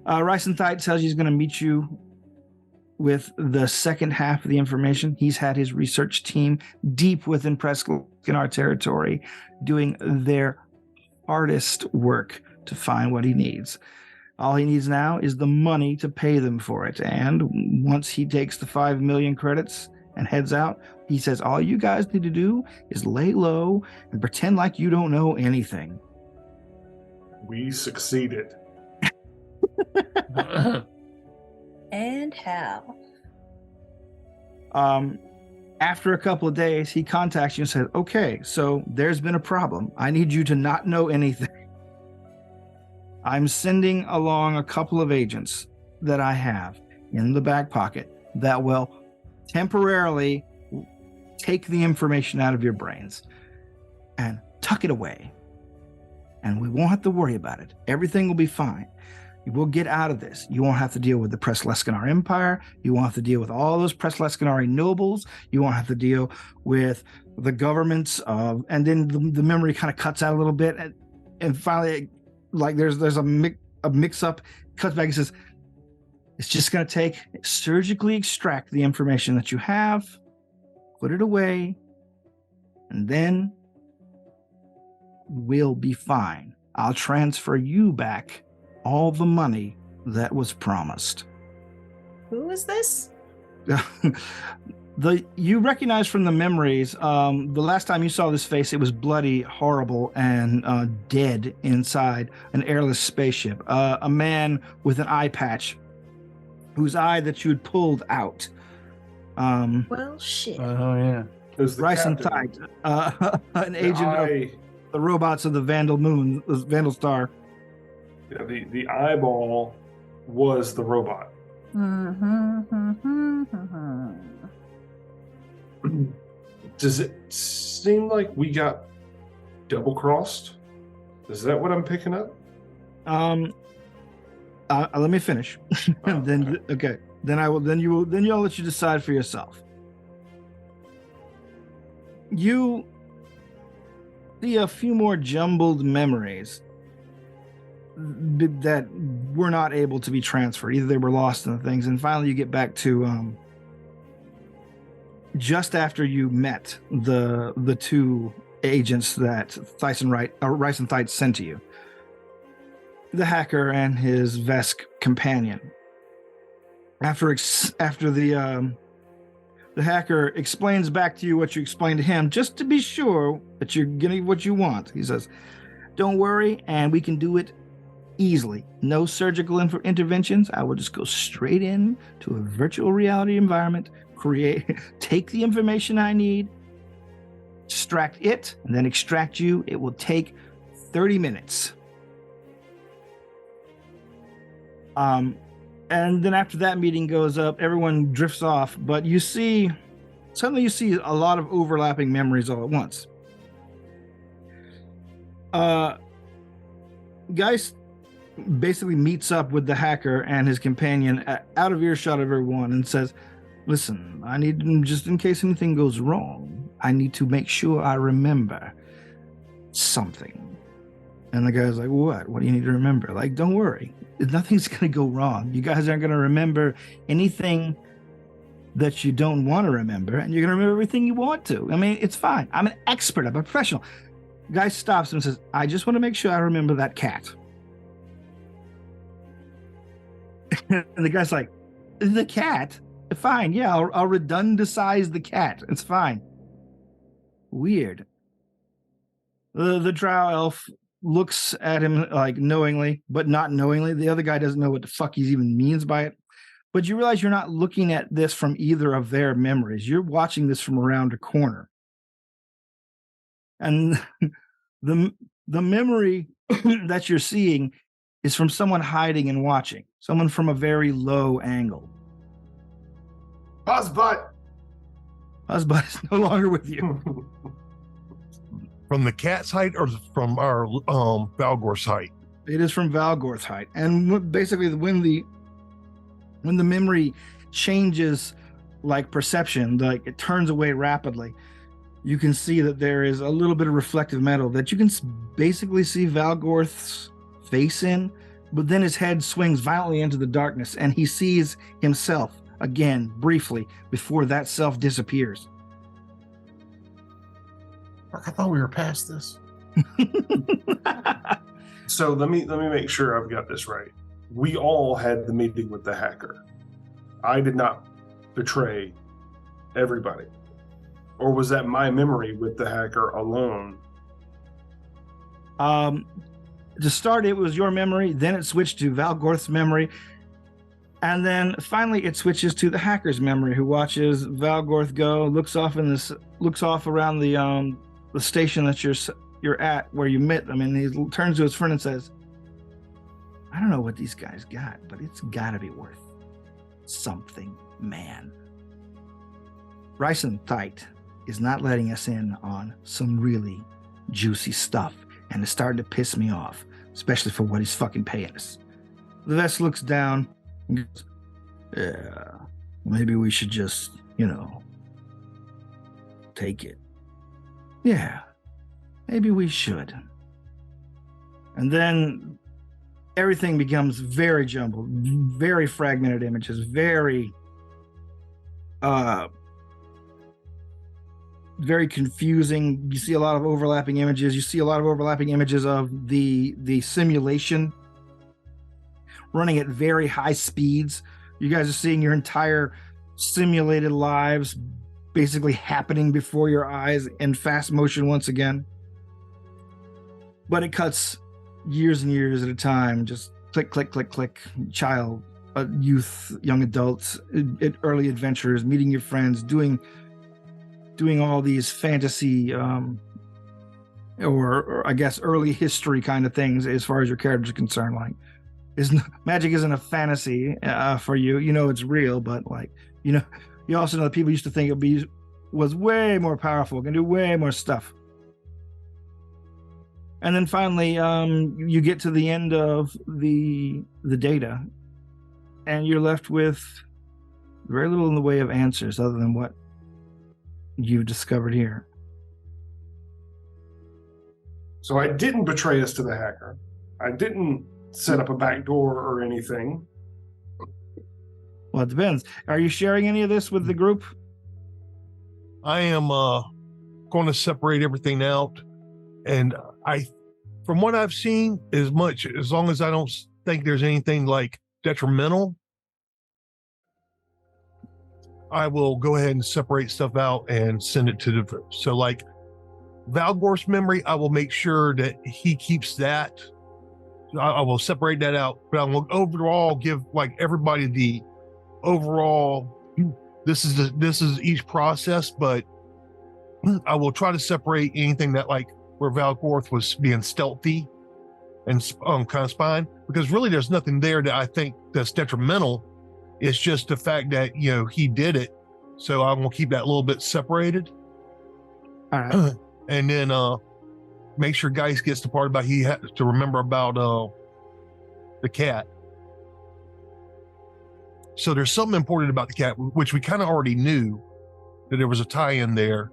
Rice and Thite tells you he's going to meet you with the second half of the information. He's had his research team deep within Prescanar territory doing their hardest work to find what he needs. All he needs now is the money to pay them for it. And once he takes the 5 million credits and heads out, he says, all you guys need to do is lay low and pretend like you don't know anything. We succeeded. And how? After a couple of days, he contacts you and says, okay, so there's been a problem. I need you to not know anything. I'm sending along a couple of agents that I have in the back pocket that will temporarily take the information out of your brains and tuck it away. And we won't have to worry about it. Everything will be fine. You will get out of this. You won't have to deal with the Presleskanar Empire. You won't have to deal with all those Presleskanari nobles. You won't have to deal with the governments of, and then the memory kind of cuts out a little bit. And finally, like there's a mix up, cuts back and says, it's just going to take, surgically extract the information that you have, put it away, and then we'll be fine. I'll transfer you back all the money that was promised. Who is this? You recognize from the memories, the last time you saw this face, it was bloody, horrible, and dead inside an airless spaceship. A man with an eye patch, whose eye that you had pulled out. Well, shit. Oh, yeah. It was the Rice and captain. Tide, an agent of eye, the robots of the Vandal Moon, the Vandal Star. yeah, the eyeball was the robot. Does it seem like we got double crossed? Is that what I'm picking up? Let me finish. Oh, Then okay. Then I'll let you decide for yourself. You see a few more jumbled memories that were not able to be transferred. Either they were lost in the things, and finally you get back to just after you met the two agents that Rice and Thite sent to you. The hacker and his Vesk companion. after the hacker explains back to you what you explained to him, just to be sure that you're getting what you want. He says, "Don't worry, and we can do it easily. No surgical interventions. I will just go straight in to a virtual reality environment, take the information I need, extract it, and then extract you. It will take 30 minutes." And then after that meeting goes up, everyone drifts off, but suddenly you see a lot of overlapping memories all at once. Geist basically meets up with the hacker and his companion out of earshot of everyone and says, "Listen, I need, just in case anything goes wrong, I need to make sure I remember something." And the guy's like, "What? What do you need to remember?" Like, "Don't worry. Nothing's going to go wrong. You guys aren't going to remember anything that you don't want to remember, and you're going to remember everything you want to. I mean, it's fine. I'm an expert. I'm a professional." Guy stops him and says, "I just want to make sure I remember that cat." And the guy's like, "The cat? Fine. Yeah, I'll redundicize the cat. It's fine." Weird. The drow elf looks at him like knowingly, but not knowingly. The other guy doesn't know what the fuck he even means by it. But you realize you're not looking at this from either of their memories. You're watching this from around a corner. And the memory that you're seeing is from someone hiding and watching, someone from a very low angle. Buzzbutt! Buzzbutt is no longer with you. From the cat's height or from our Valgor's height? It is from Valgor's height. And basically when the memory changes like perception, like it turns away rapidly, you can see that there is a little bit of reflective metal that you can basically see Valgorth's face in, but then his head swings violently into the darkness and he sees himself again briefly before that self disappears. I thought we were past this. So let me make sure I've got this right. We all had the meeting with the hacker. I did not betray everybody. Or was that my memory with the hacker alone? To start, it was your memory, then it switched to Valgorth's memory, and then finally it switches to the hacker's memory, who watches Valgorth go, looks off around the station that you're at where you met them, and he turns to his friend and says, "I don't know what these guys got, but it's gotta be worth something, man. Bryson Thite is not letting us in on some really juicy stuff, and it's starting to piss me off, especially for what he's fucking paying us." The vest looks down and goes, "Yeah, maybe we should just, take it. Yeah, maybe we should." And then everything becomes very jumbled, very fragmented images, very confusing. You see a lot of overlapping images. You see a lot of overlapping images of the simulation running at very high speeds. You guys are seeing your entire simulated lives basically happening before your eyes in fast motion once again. But it cuts years and years at a time, just click, click, click, click. Child, youth, young adults, early adventurers, meeting your friends, doing all these fantasy or I guess early history kind of things as far as your characters are concerned. Like, magic isn't a fantasy for you. It's real, but you also know that people used to think was way more powerful, can do way more stuff. And then finally, you get to the end of the data, and you're left with very little in the way of answers other than what you've discovered here. So I didn't betray us to the hacker. I didn't set up a back door or anything. Well, it depends. Are you sharing any of this with the group? I am going to separate everything out, and from what I've seen, as long as I don't think there's anything like detrimental, I will go ahead and separate stuff out and send it to the. So like Valgor's memory, I will make sure that he keeps that. I will separate that out, but I will overall give like everybody the overall. This is each process, but I will try to separate anything that like where Valgorth was being stealthy and kind of spying, because really there's nothing there that I think that's detrimental. It's just the fact that, you know, he did it. So I'm going to keep that a little bit separated. All right. And then make sure Geist gets the part about he had to remember about the cat. So there's something important about the cat, which we kind of already knew that there was a tie-in there.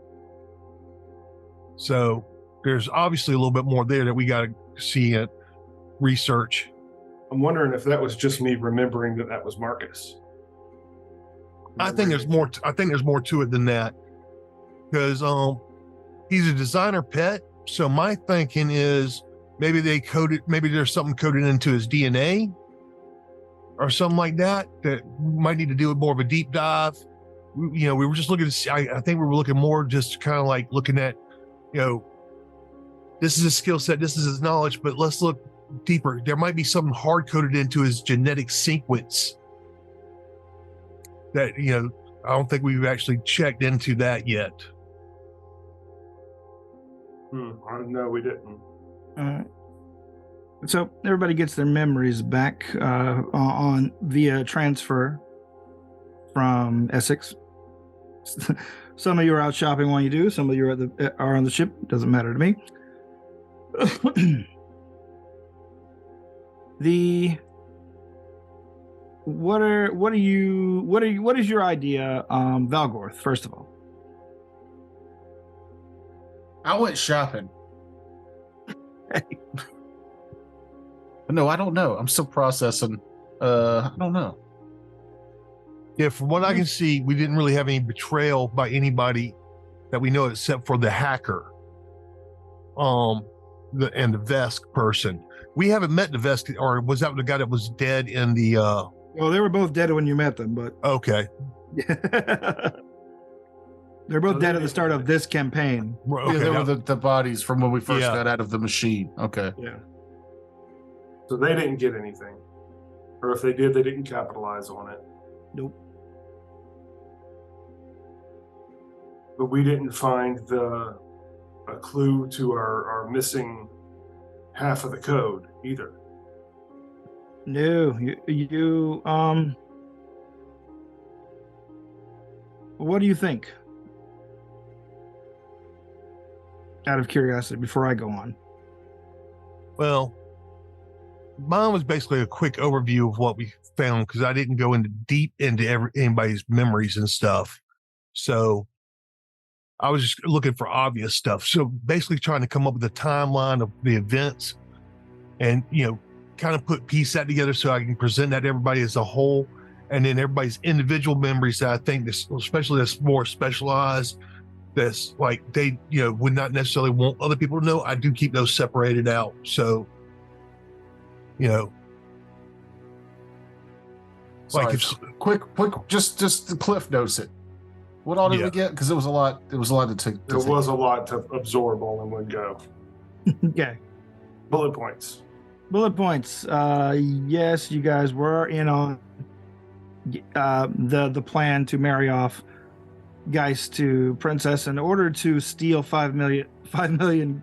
So there's obviously a little bit more there that we got to see and research. I'm wondering if that was just me remembering that was Marcus. I think there's more. I think there's more to it than that, because he's a designer pet. So my thinking is maybe they coded. Maybe there's something coded into his DNA, or something like that. That we might need to do more of a deep dive. You know, we were just looking to see. I think we were looking more just kind of like looking at, you know, this is his skill set, this is his knowledge, but let's look deeper. There might be something hard coded into his genetic sequence that, you know, I don't think we've actually checked into that yet. No, we didn't. So everybody gets their memories back on via transfer from Essex. Some of you are out shopping while you do. Some of you are on the ship. Doesn't matter to me. What is your idea, Valgorth, first of all? I went shopping. No, I don't know. I'm still processing. I don't know. Yeah, from what I can see, we didn't really have any betrayal by anybody that we know except for the hacker. And the Vesk person. We haven't met the Vesk, or was that the guy that was dead in the Well, they were both dead when you met them, but okay. They're both dead at the start of this campaign. Okay, Yeah, they were the bodies from when we first Yeah. got out of the machine. Okay. Yeah. So they didn't get anything. Or if they did, they didn't capitalize on it. Nope. But we didn't find a clue to our missing half of the code either. No, you what do you think? Out of curiosity, before I go on. Well, mine was basically a quick overview of what we found, because I didn't go deep into anybody's memories and stuff. So I was just looking for obvious stuff. So basically trying to come up with a timeline of the events and, you know, kind of piece that together so I can present that to everybody as a whole. And then everybody's individual memories that I think, especially that's more specialized, that's like they, you know, would not necessarily want other people to know. I do keep those separated out. So, you know, Sorry, like quick, just the cliff notes it. What all did we get? Because it was a lot. It was a lot to take. There was a lot to absorb all in one go. Okay. Bullet points. Bullet points. Yes, you guys were in on the plan to marry off Geist to Princess in order to steal 5 million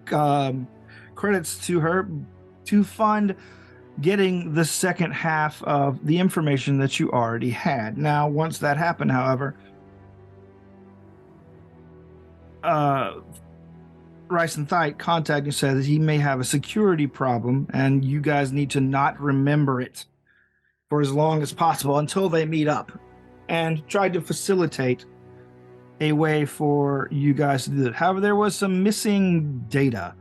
credits to her to fund getting the second half of the information that you already had. Now, once that happened, however, Rice and Thite contacted and said that he may have a security problem and you guys need to not remember it for as long as possible until they meet up, and tried to facilitate a way for you guys to do that. However, there was some missing data.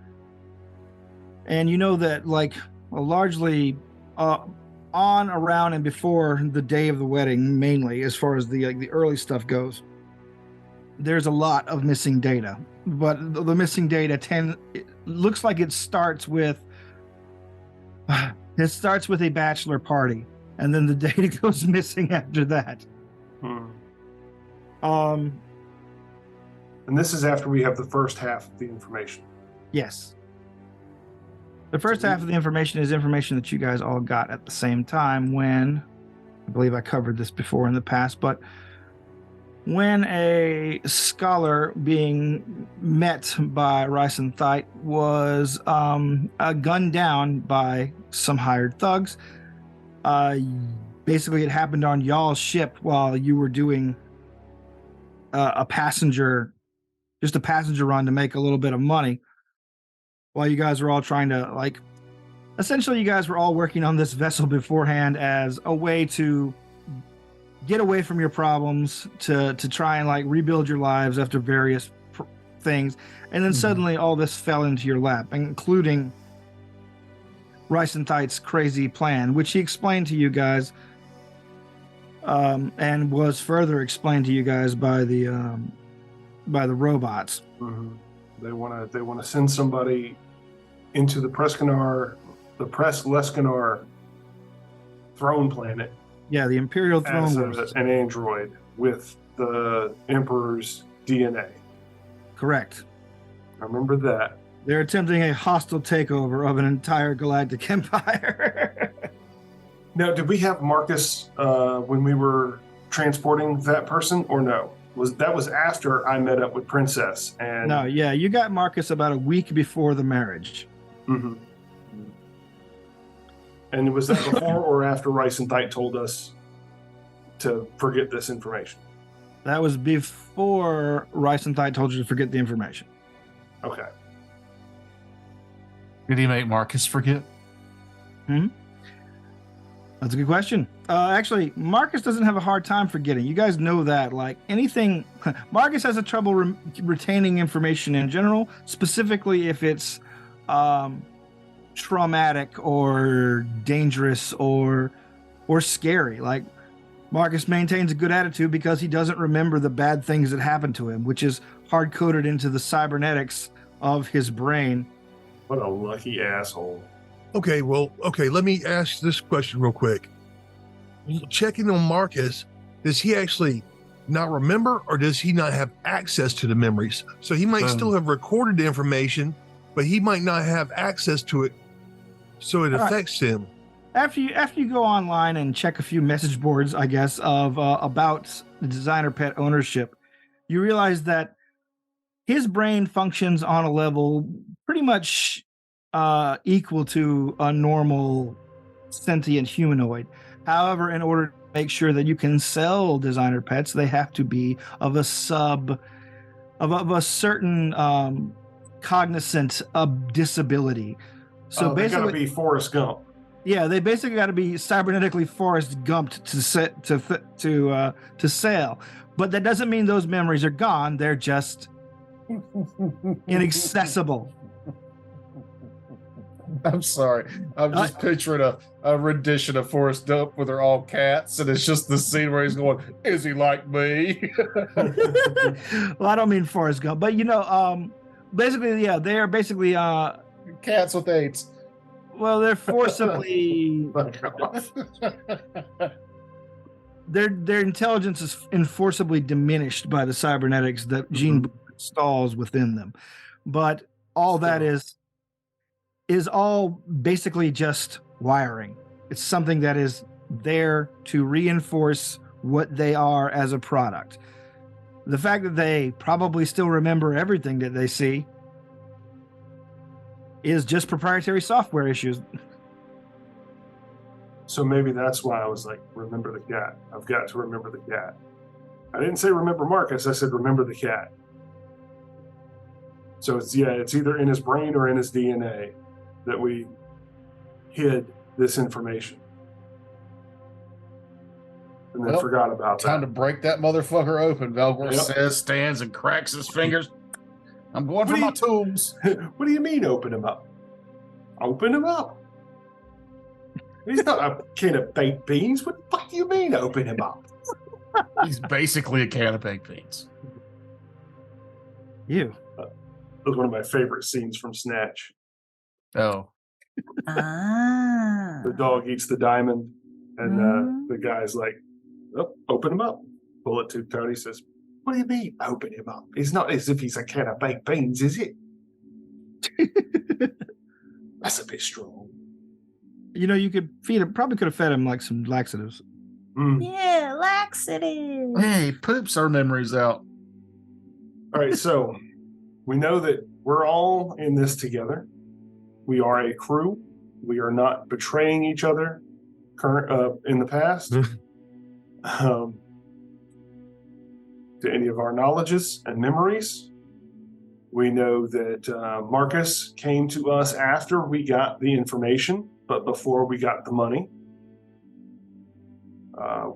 And you know that, like, largely on, around, and before the day of the wedding, mainly as far as the early stuff goes, there's a lot of missing data. But the missing data it looks like it starts with a bachelor party, and then the data goes missing after that. Um, And this is after we have the first half of the information. yes. The first half of the information is information that you guys all got at the same time when, I believe I covered this before in the past, but when a scholar being met by Rice and Thite was gunned down by some hired thugs. Basically, it happened on y'all's ship while you were doing a passenger run to make a little bit of money. While you guys were all trying to essentially you guys were all working on this vessel beforehand as a way to get away from your problems, to try and rebuild your lives after various things. And then suddenly all this fell into your lap, including Rice and Thite's crazy plan, which he explained to you guys, and was further explained to you guys by the robots. Mm-hmm. They want to send somebody into the Prescanar throne planet. Yeah, the Imperial Throne as an android with the Emperor's DNA. Correct. I remember that. They're attempting a hostile takeover of an entire galactic empire. Now, did we have Marcus when we were transporting that person, or no? That was after I met up with Princess and No, yeah, you got Marcus about a week before the marriage. Mm-hmm. And was that before or after Rice and Thite told us to forget this information? That was before Rice and Thite told you to forget the information. Okay. Did he make Marcus forget? That's a good question. Actually, Marcus doesn't have a hard time forgetting. You guys know that. Anything, Marcus has a trouble retaining information in general, specifically if it's traumatic or dangerous or scary. Marcus maintains a good attitude because he doesn't remember the bad things that happened to him, which is hard-coded into the cybernetics of his brain. What a lucky asshole. Okay, let me ask this question real quick. Checking on Marcus, does he actually not remember, or does he not have access to the memories? So he might still have recorded the information, but he might not have access to it, so it affects him. After you go online and check a few message boards, I guess, of about the designer pet ownership, you realize that his brain functions on a level pretty much equal to a normal sentient humanoid. However, in order to make sure that you can sell designer pets, they have to be of a certain cognizant of disability. So they basically, gotta be Forrest Gump. yeah, they basically got to be cybernetically Forrest Gumped to sell. But that doesn't mean those memories are gone. They're just inaccessible. I'm sorry. I'm just picturing a rendition of Forrest Gump where they're all cats, and it's just the scene where he's going, "Is he like me?" Well, I don't mean Forrest Gump, but basically, yeah, they're basically Cats with AIDS. well, they're forcibly their intelligence is enforceably diminished by the cybernetics that Gene installs within them. But all that is all basically just wiring. It's something that is there to reinforce what they are as a product. The fact that they probably still remember everything that they see is just proprietary software issues. So maybe that's why I was like, remember the cat. I've got to remember the cat. I didn't say remember Marcus, I said remember the cat. So it's either in his brain or in his DNA that we hid this information. And then forgot about Time that. to break that motherfucker open, Velgor says, stands and cracks his fingers. I'm going for my tombs. What do you mean open him up? Open him up. He's not a can of baked beans. What the fuck do you mean open him up? He's basically a can of baked beans. You. That was one of my favorite scenes from Snatch. Oh. The dog eats the diamond, and the guy's like, oh, open him up. Bullet tooth Tony says, What do you mean, open him up? It's not as if he's a can of baked beans, is it? That's a bit strong. You know, you could feed him. Probably could have fed him like some laxatives. Mm. Yeah, laxative. Hey, poops our memories out. All right, so we know that we're all in this together. We are a crew. We are not betraying each other in the past. To any of our knowledges and memories. We know that Marcus came to us after we got the information, but before we got the money.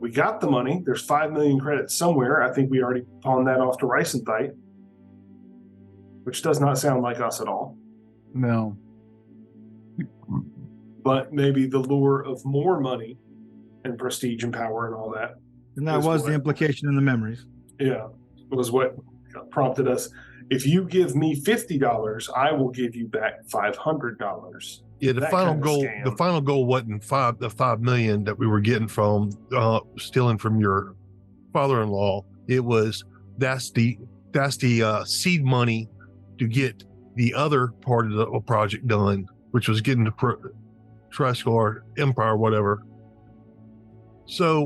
We got the money. There's 5 million credits somewhere. I think we already pawned that off to Ricenthite, which does not sound like us at all. No. But maybe the lure of more money and prestige and power and all that. And that was the implication in the memories. Yeah, was what prompted us. If you give me $50, I will give you back $500. Yeah, the That final kind of goal. scam. The final goal wasn't the 5 million that we were getting from stealing from your father-in-law. It was that's the seed money to get the other part of the project done, which was getting the Triscar Empire, whatever. So,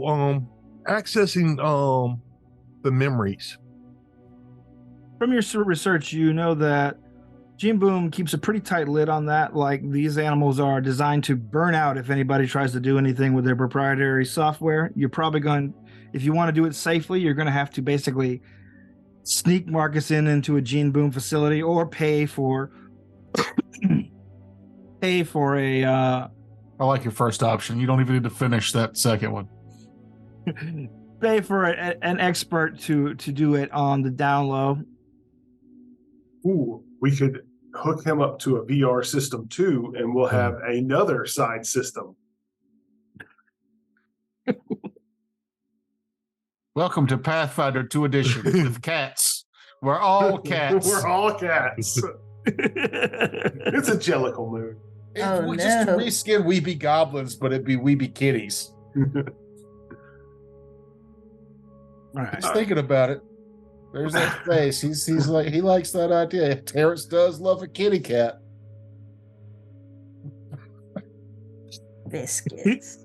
accessing the memories. From your research, you know that Gene Boom keeps a pretty tight lid on that. Like, these animals are designed to burn out if anybody tries to do anything with their proprietary software. You're probably going, if you want to do it safely, you're going to have to basically sneak Marcus into a Gene Boom facility or pay for a I like your first option. You don't even need to finish that second one. pay for an expert to do it on the down low. Ooh, we could hook him up to a VR system too, and we'll have another side system. Welcome to Pathfinder 2 Edition with cats. We're all cats. We're all cats. It's a jellicle moon. Oh, We just no. reskin Weeby Goblins, but it'd be Weeby Kitties. All right. Just thinking about it. There's that face. He's like, he likes that idea. Terrence does love a kitty cat. Biscuits.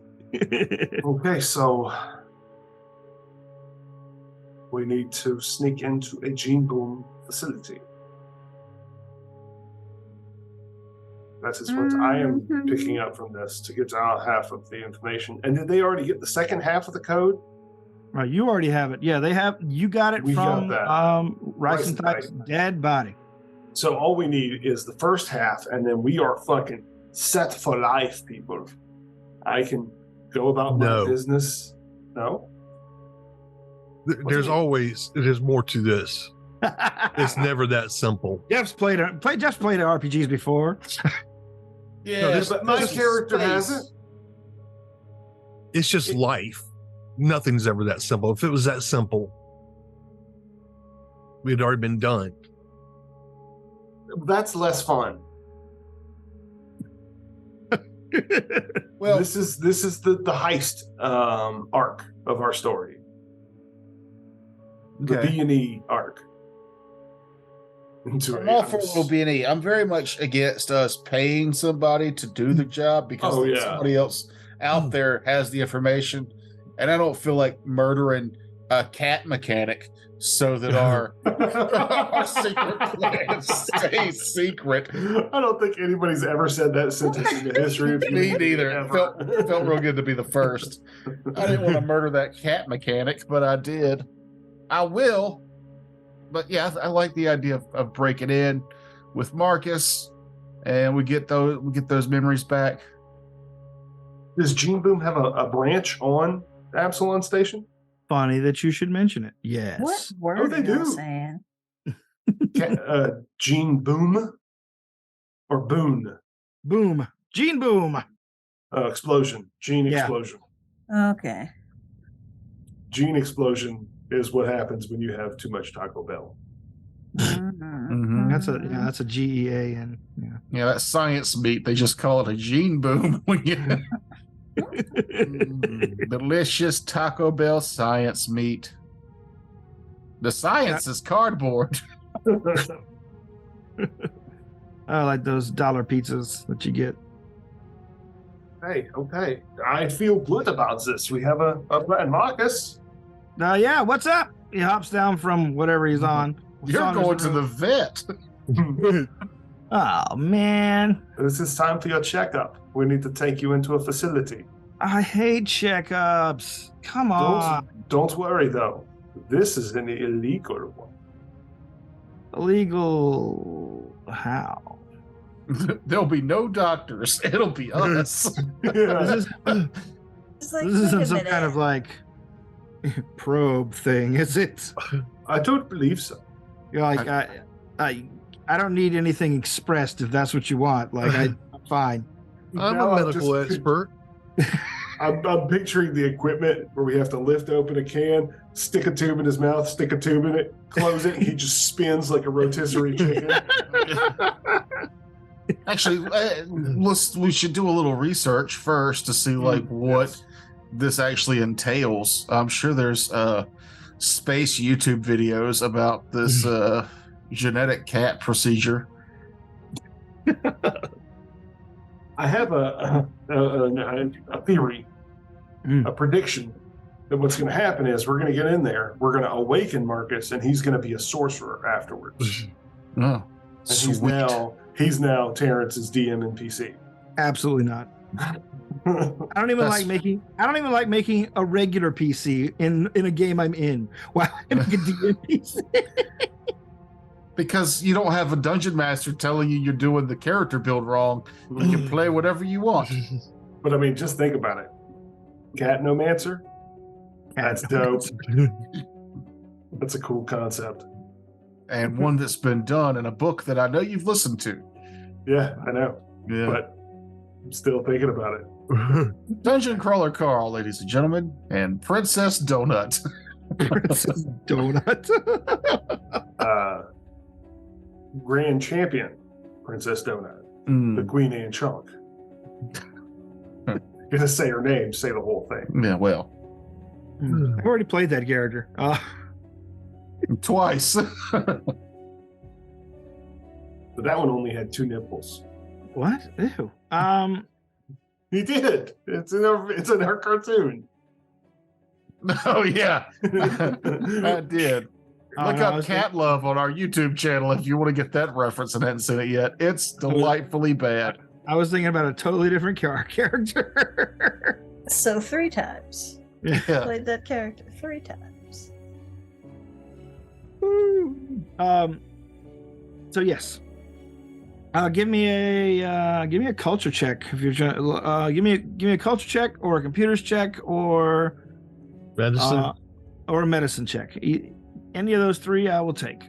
Okay, so we need to sneak into a Gene Boom facility. That is what I am picking up from this to get our half of the information. And did they already get the second half of the code? Right, you already have it. Yeah, they have. You got it We from got Ricenthite's dead body. So all we need is the first half, and then we are fucking set for life, people. I can go about my No. business. No? There's more to this. It's never that simple. Jeff's played RPGs before. Yeah, No, this- But my this is character space. hasn't. It's just life. Nothing's ever that simple. If it was that simple, we'd already been done. That's less fun. well, This is the heist arc of our story. The Okay. B&E arc. Into I'm all for a little B&E. I'm very much against us paying somebody to do the job because Oh, yeah. somebody else out there has the information, and I don't feel like murdering a cat mechanic so that our secret plan stays secret. I don't think anybody's ever said that sentence in the history of Me humanity neither. It felt real good to be the first. I didn't want to murder that cat mechanic, but I did. I will. But yeah, I like the idea of breaking in with Marcus, and we get those memories back. Does Gene Boom have a branch on Absalon Station? Funny that you should mention it. Yes. What word they are you do. saying? Gene Boom or Boone? Boom. Gene Boom. Explosion. Gene Yeah. explosion. Okay. Gene explosion is what happens when you have too much Taco Bell. Mhm. That's a GEA and yeah. Yeah, that science meat, they just call it a gene boom when you delicious Taco Bell science meat. The science is cardboard. I like those dollar pizzas that you get. Hey, okay. I feel good about this. We have a plan. Marcus. Yeah, what's up? He hops down from whatever he's on. You're Saunders going to the Road. vet. Oh, man. This is time for your checkup. We need to take you into a facility. I hate checkups. Come on. Don't worry, though. This is an illegal one. Illegal. How? There'll be no doctors. It'll be us. This It's like, isn't wait a some minute. kind of like probe thing, is it? I don't believe so. You're like, I don't need anything expressed if that's what you want. Like, I'm fine. I'm Now a I'm medical just- expert. I'm picturing the equipment where we have to lift open a can, stick a tube in his mouth, stick a tube in it, close it, and he just spins like a rotisserie chicken. Actually, we should do a little research first to see like what Yes. this actually entails. I'm sure there's space YouTube videos about this genetic cat procedure. I have a theory, a prediction that what's going to happen is we're going to get in there, we're going to awaken Marcus, and he's going to be a sorcerer afterwards. Oh, And sweet. he's now Terrence's DM NPC. Absolutely not. I don't even That's- like making a regular PC in a game I'm in. Why would I make a DM PC? Because you don't have a dungeon master telling you you're doing the character build wrong. You can play whatever you want. But I mean, just think about it. Catnomancer? That's dope. That's a cool concept. And one that's been done in a book that I know you've listened to. Yeah, I know. Yeah. But I'm still thinking about it. Dungeon Crawler Carl, ladies and gentlemen, and Princess Donut. Princess Donut. Grand Champion, Princess Donut. The Mm, Queen Anne Chunk. Gonna say her name, say the whole thing. yeah, well, I've already played that character. twice. But that one only had 2 nipples. What? Ew. He did. It's in her cartoon. Oh, yeah. I did. Look no, I up was Cat Love on our YouTube channel if you want to get that reference and hadn't seen it yet. It's delightfully bad. I was thinking about a totally different character. So 3 times. Yeah. Played that character 3 times. So yes. Give me a culture check if you're trying. Give me a culture check or a computers check or Medicine. or a medicine check. Any of those 3, I will take.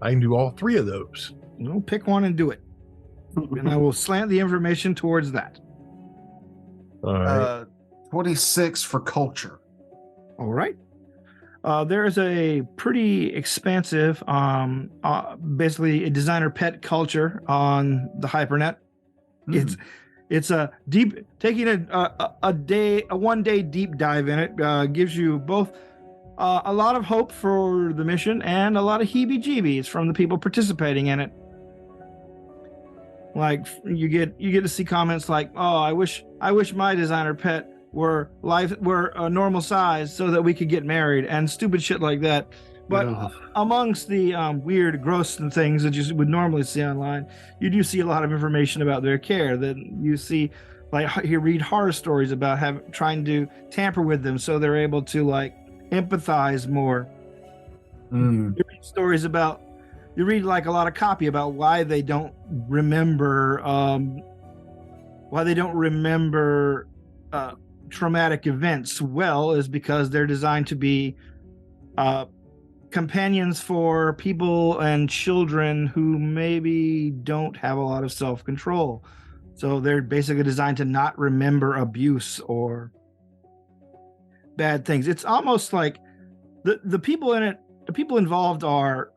I can do all 3 of those. No, pick one and do it, and I will slant the information towards that. All right. 26 for culture. All right. There is a pretty expansive, basically a designer pet culture on the HyperNet. It's a deep taking a 1 day deep dive in it gives you both a lot of hope for the mission and a lot of heebie-jeebies from the people participating in it. Like you get to see comments like, "Oh, I wish my designer pet were a normal size so that we could get married," and stupid shit like that. But amongst the weird, gross things that you would normally see online, you do see a lot of information about their care. That you see, like you read horror stories about trying to tamper with them so they're able to like empathize more. You read stories about, you read like a lot of copy about why they don't remember, traumatic events well is because they're designed to be companions for people and children who maybe don't have a lot of self-control. So they're basically designed to not remember abuse or bad things. It's almost like the people in it, the people involved are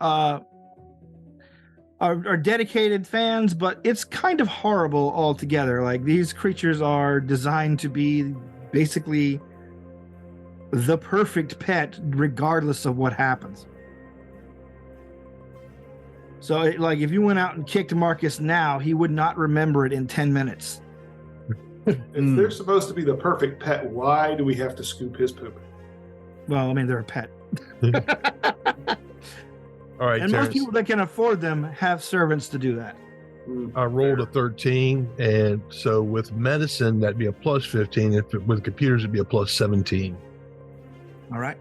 dedicated fans, but it's kind of horrible altogether. Like these creatures are designed to be basically the perfect pet regardless of what happens. So, like, if you went out and kicked Marcus now, he would not remember it in 10 minutes. If they're supposed to be the perfect pet, why do we have to scoop his poop? Well, I mean, they're a pet. All right, And most Terrence. people that can afford them have servants to do that. I rolled a 13, and so with medicine that'd be a plus 15. With computers it'd be a plus 17. All right.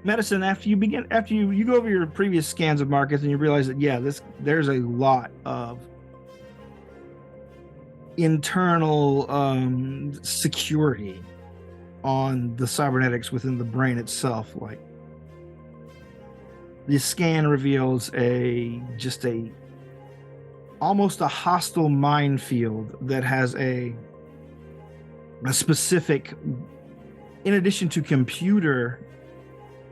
Medicine, after you go over your previous scans of Marcus and you realize that there's a lot of internal security on the cybernetics within the brain itself. Like, the scan reveals almost a hostile minefield that has a specific, in addition to computer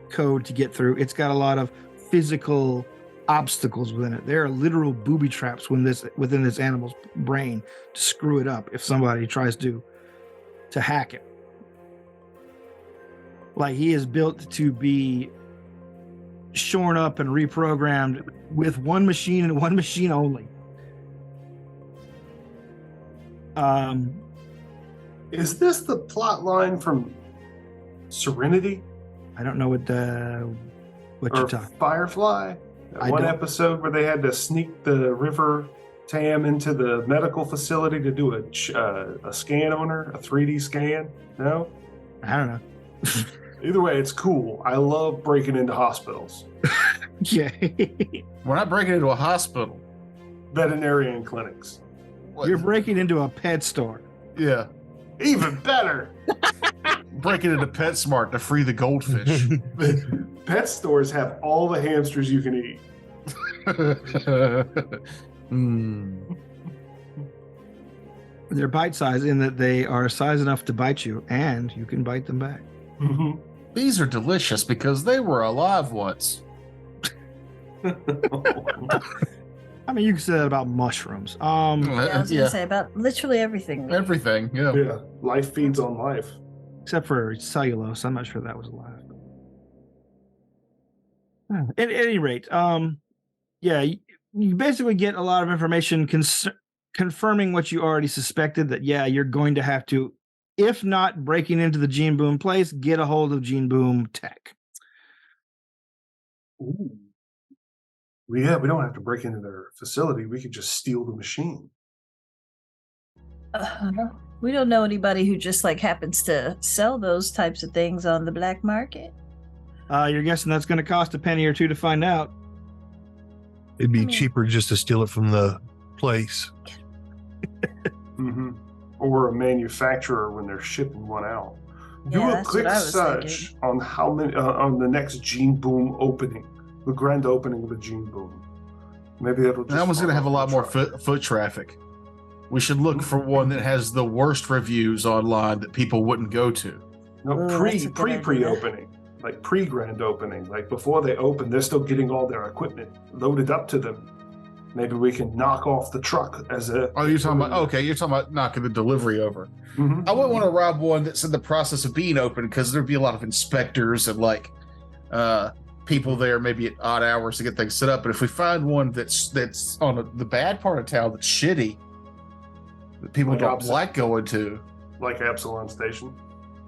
code to get through, it's got a lot of physical obstacles within it. There are literal booby traps within this animal's brain to screw it up if somebody tries to hack it. Like, he is built to be shorn up and reprogrammed with one machine and one machine only. Is this the plot line from Serenity I don't know what or you're talking. Firefly? I One don't- episode where they had to sneak the River Tam into the medical facility to do a scan on her, a 3D scan. No? I don't know. Either way, it's cool. I love breaking into hospitals, Yeah. We're not breaking into a hospital. veterinarian clinics. What? You're breaking into a pet store. Yeah. Even better. Breaking into PetSmart to free the goldfish. Pet stores have all the hamsters you can eat. They're bite size in that they are size enough to bite you, and you can bite them back. These are delicious because they were alive once. I mean, you can say that about mushrooms. Yeah, I was gonna say about literally everything. Everything. Yeah. Yeah, life feeds on life. Except for cellulose. I'm not sure that was alive. At any rate, you basically get a lot of information confirming what you already suspected, that, you're going to have to, if not breaking into the Gene Boom place, get a hold of Gene Boom tech. Ooh. We don't have to break into their facility. We could just steal the machine. We don't know anybody who just happens to sell those types of things on the black market. You're guessing that's going to cost a penny or two to find out. It'd be I mean- cheaper just to steal it from the place. Or a manufacturer when they're shipping one out. Do Yeah, a that's quick what I was search on how many on the next Gene Boom opening, the grand opening of the Gene Boom. Maybe that'll. Just That one's going to fall have a lot off more the truck. foot traffic. We should look for one that has the worst reviews online that people wouldn't go to. No, Ooh, that's a good idea. pre-opening, like pre-grand opening, like before they open, they're still getting all their equipment loaded up to them. Maybe we can knock off the truck as a. Oh, you're talking about, okay, you're talking about knocking the delivery over. Mhm. I wouldn't want to rob one that's in the process of being open because there'd be a lot of inspectors and people there maybe at odd hours to get things set up. But if we find one that's on the bad part of town that's shitty, that people Like don't opposite. like going to. Like Absalon Station.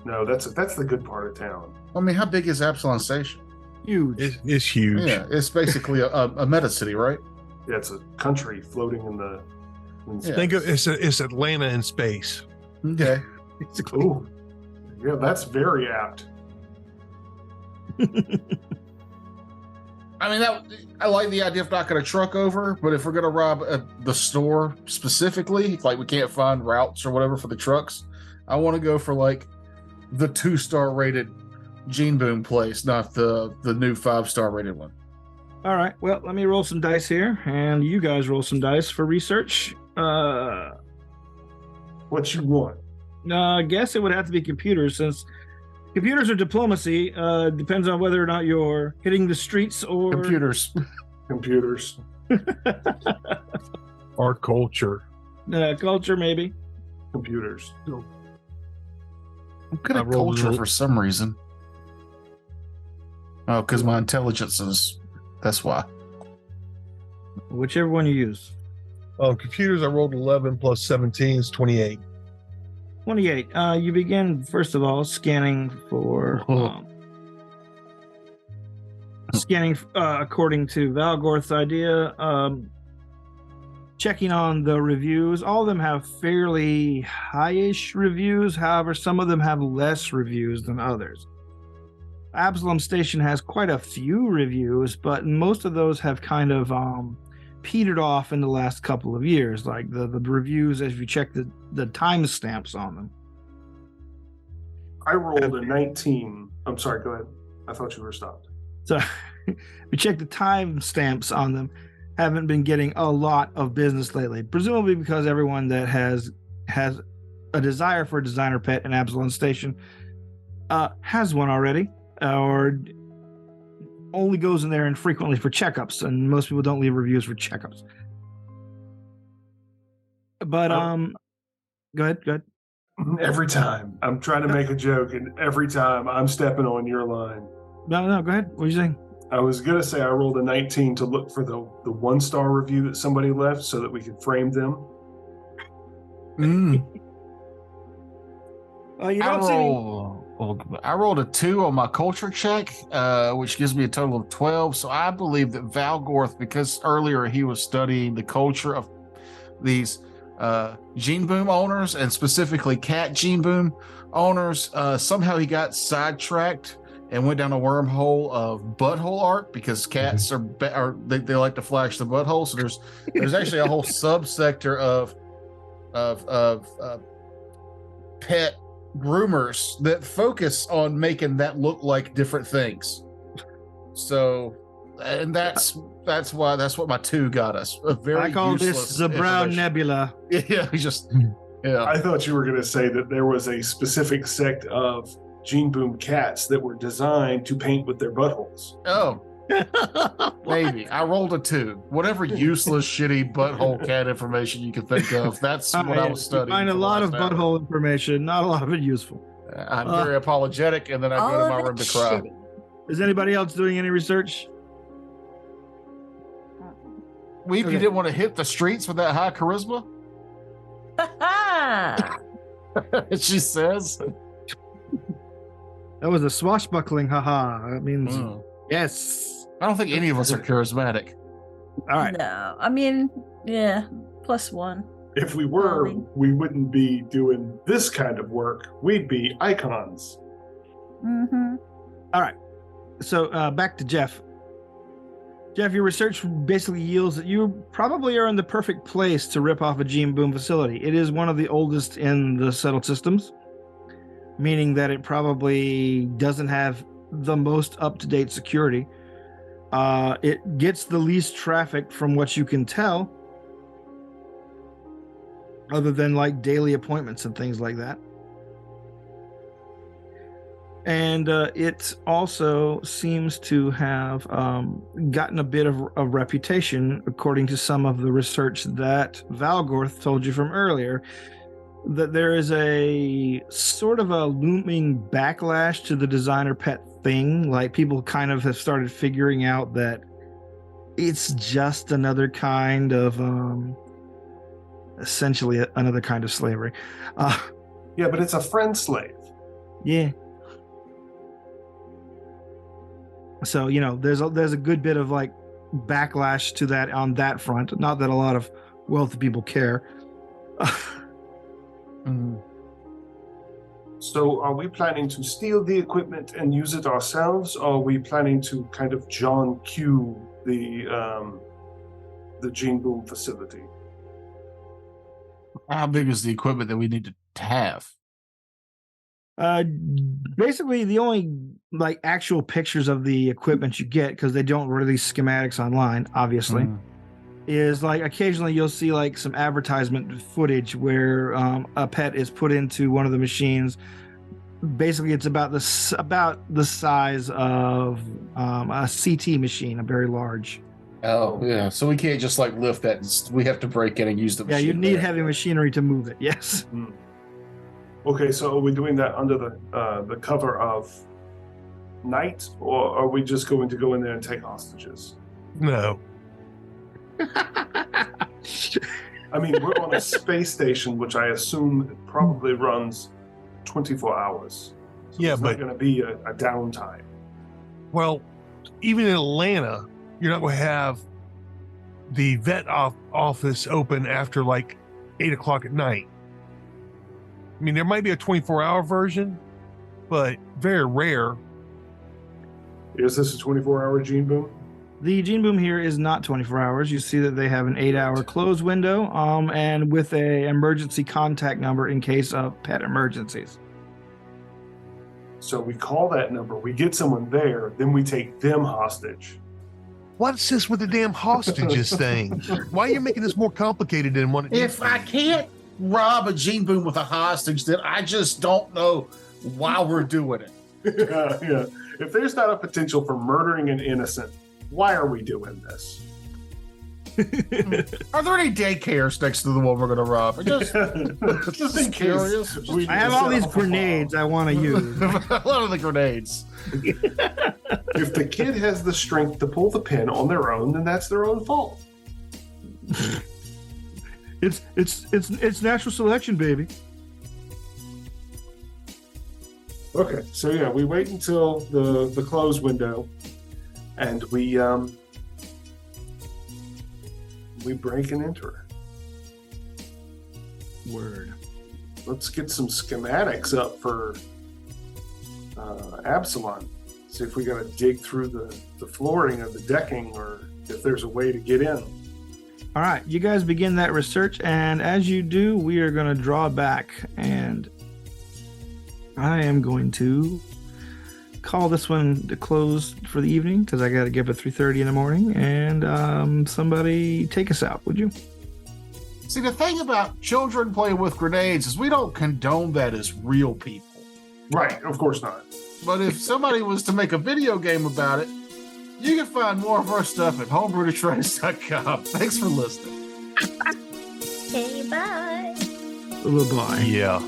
No, that's the good part of town. I mean, how big is Absalon Station? Huge. It's huge. Yeah, it's basically a meta city, right? Yeah, it's a country floating in the. Yeah. Think of it's Atlanta in space. Okay. Ooh, yeah, that's very apt. I mean, I like the idea of knocking a truck over, but if we're gonna rob the store specifically, like we can't find routes or whatever for the trucks, I want to go for the 2-star rated Gene Boom place, not the new 5-star rated one. All right. Well, let me roll some dice here, and you guys roll some dice for research. What you want? I guess it would have to be computers, since computers are diplomacy. Depends on whether or not you're hitting the streets or Computers. Computers. Our culture. culture, maybe. Computers. I'm good I at rolled culture a- for some reason. Oh, because my intelligence is. That's why. Whichever one you use. Computers, I rolled 11 plus 17 is 28. 28. You begin, first of all, scanning for. Scanning according to Valgorth's idea. Checking on the reviews. All of them have fairly high-ish reviews. However, some of them have less reviews than others. Absalom Station has quite a few reviews, but most of those have kind of petered off in the last couple of years. Like the reviews, as you check the timestamps on them. I rolled a 19. I'm sorry, go ahead. I thought you were stopped. So we check the timestamps on them. Haven't been getting a lot of business lately, presumably because everyone that has a desire for a designer pet in Absalom Station has one already, or only goes in there infrequently for checkups, and most people don't leave reviews for checkups. But go ahead. Every time I'm trying to make a joke, and every time I'm stepping on your line. No, go ahead. What are you saying? I was gonna say I rolled a 19 to look for the 1-star review that somebody left so that we could frame them. You I don't I rolled a 2 on my culture check, which gives me a total of 12. So I believe that Valgorth, because earlier he was studying the culture of these Gene Boom owners, and specifically cat Gene Boom owners, somehow he got sidetracked and went down a wormhole of butthole art, because cats they like to flash the butthole. So there's actually a whole subsector of pet groomers that focus on making that look like different things. So, and that's what my 2 got us. A very I call useless this the Brown information. Nebula. Yeah, yeah. I thought you were gonna say that there was a specific sect of Gene Boom cats that were designed to paint with their buttholes. Oh, maybe. I rolled a 2. Whatever useless, shitty butthole cat information you can think of. That's what I was studying. Find a for the lot of last hour. butthole information, not a lot of it useful. I'm very apologetic, and then I All go to of my it room to cry. shitty. Is anybody else doing any research? Weep, Okay. you didn't want to hit the streets with that high charisma? She says. That was a swashbuckling haha. That means Mm. yes. I don't think any of us are charismatic. All right. No, I mean, yeah, +1. If we were, Probably. we wouldn't be doing this kind of work. We'd be icons. Mm-hmm. All right. So back to Jeff. Jeff, your research basically yields that you probably are in the perfect place to rip off a Gene Boom facility. It is one of the oldest in the settled systems, meaning that it probably doesn't have the most up-to-date security. It gets the least traffic from what you can tell, other than like daily appointments and things like that. And it also seems to have gotten a bit of a reputation, according to some of the research that Valgorth told you from earlier, that there is a sort of a looming backlash to the designer pet thing. Like, people kind of have started figuring out that it's just another kind of essentially another kind of slavery. Yeah, but it's a friend slave. Yeah. So, you know, there's a good bit of like backlash to that on that front. Not that a lot of wealthy people care. So are we planning to steal the equipment and use it ourselves, or are we planning to kind of John Q the Gene Boom facility? How big is the equipment that we need to have? Basically, the only like actual pictures of the equipment you get, because they don't release schematics online, obviously, is like occasionally you'll see like some advertisement footage where a pet is put into one of the machines. Basically, it's about the size of a CT machine, a very large. Oh, yeah. So we can't just like lift that. We have to break in and use the Yeah, machine. you need there. heavy machinery to move it. Yes. Well, Okay, so are we doing that under the cover of night, or are we just going to go in there and take hostages? No. I mean, we're on a space station, which I assume probably runs 24 hours. So Yeah, there's but- not going to be a downtime. Well, even in Atlanta, you're not going to have the vet office open after like 8 o'clock at night. I mean, there might be a 24-hour version, but very rare. Is this a 24-hour gene boom? The gene boom here is not 24 hours. You see that they have an 8-hour close window, and with a emergency contact number in case of pet emergencies. So we call that number, we get someone there, then we take them hostage. What's this with the damn hostages thing? Why are you making this more complicated than what it is? If I can't rob a gene boom with a hostage, then I just don't know why we're doing it. Yeah. If there's not a potential for murdering an innocent, why are we doing this? Are there any daycares next to the one we're going to rob? Just in curious. case. we I have set all these off a bomb. grenades I want to use. A lot of the grenades. If the kid has the strength to pull the pin on their own, then that's their own fault. It's natural selection, baby. Okay, so yeah, we wait until the close window, and we break and enter. Word. Let's get some schematics up for Absalon. See if we got to dig through the flooring or the decking, or if there's a way to get in. All right, you guys begin that research, and as you do, we are going to draw back, and I am going to call this one to close for the evening because I got to get up at 3:30 in the morning. And somebody take us out, would you? See, the thing about children playing with grenades is we don't condone that as real people. Right, of course not. But if somebody was to make a video game about it, you can find more of our stuff at homebrewdetroit.com. Thanks for listening. Okay, bye. Bye-bye. Yeah.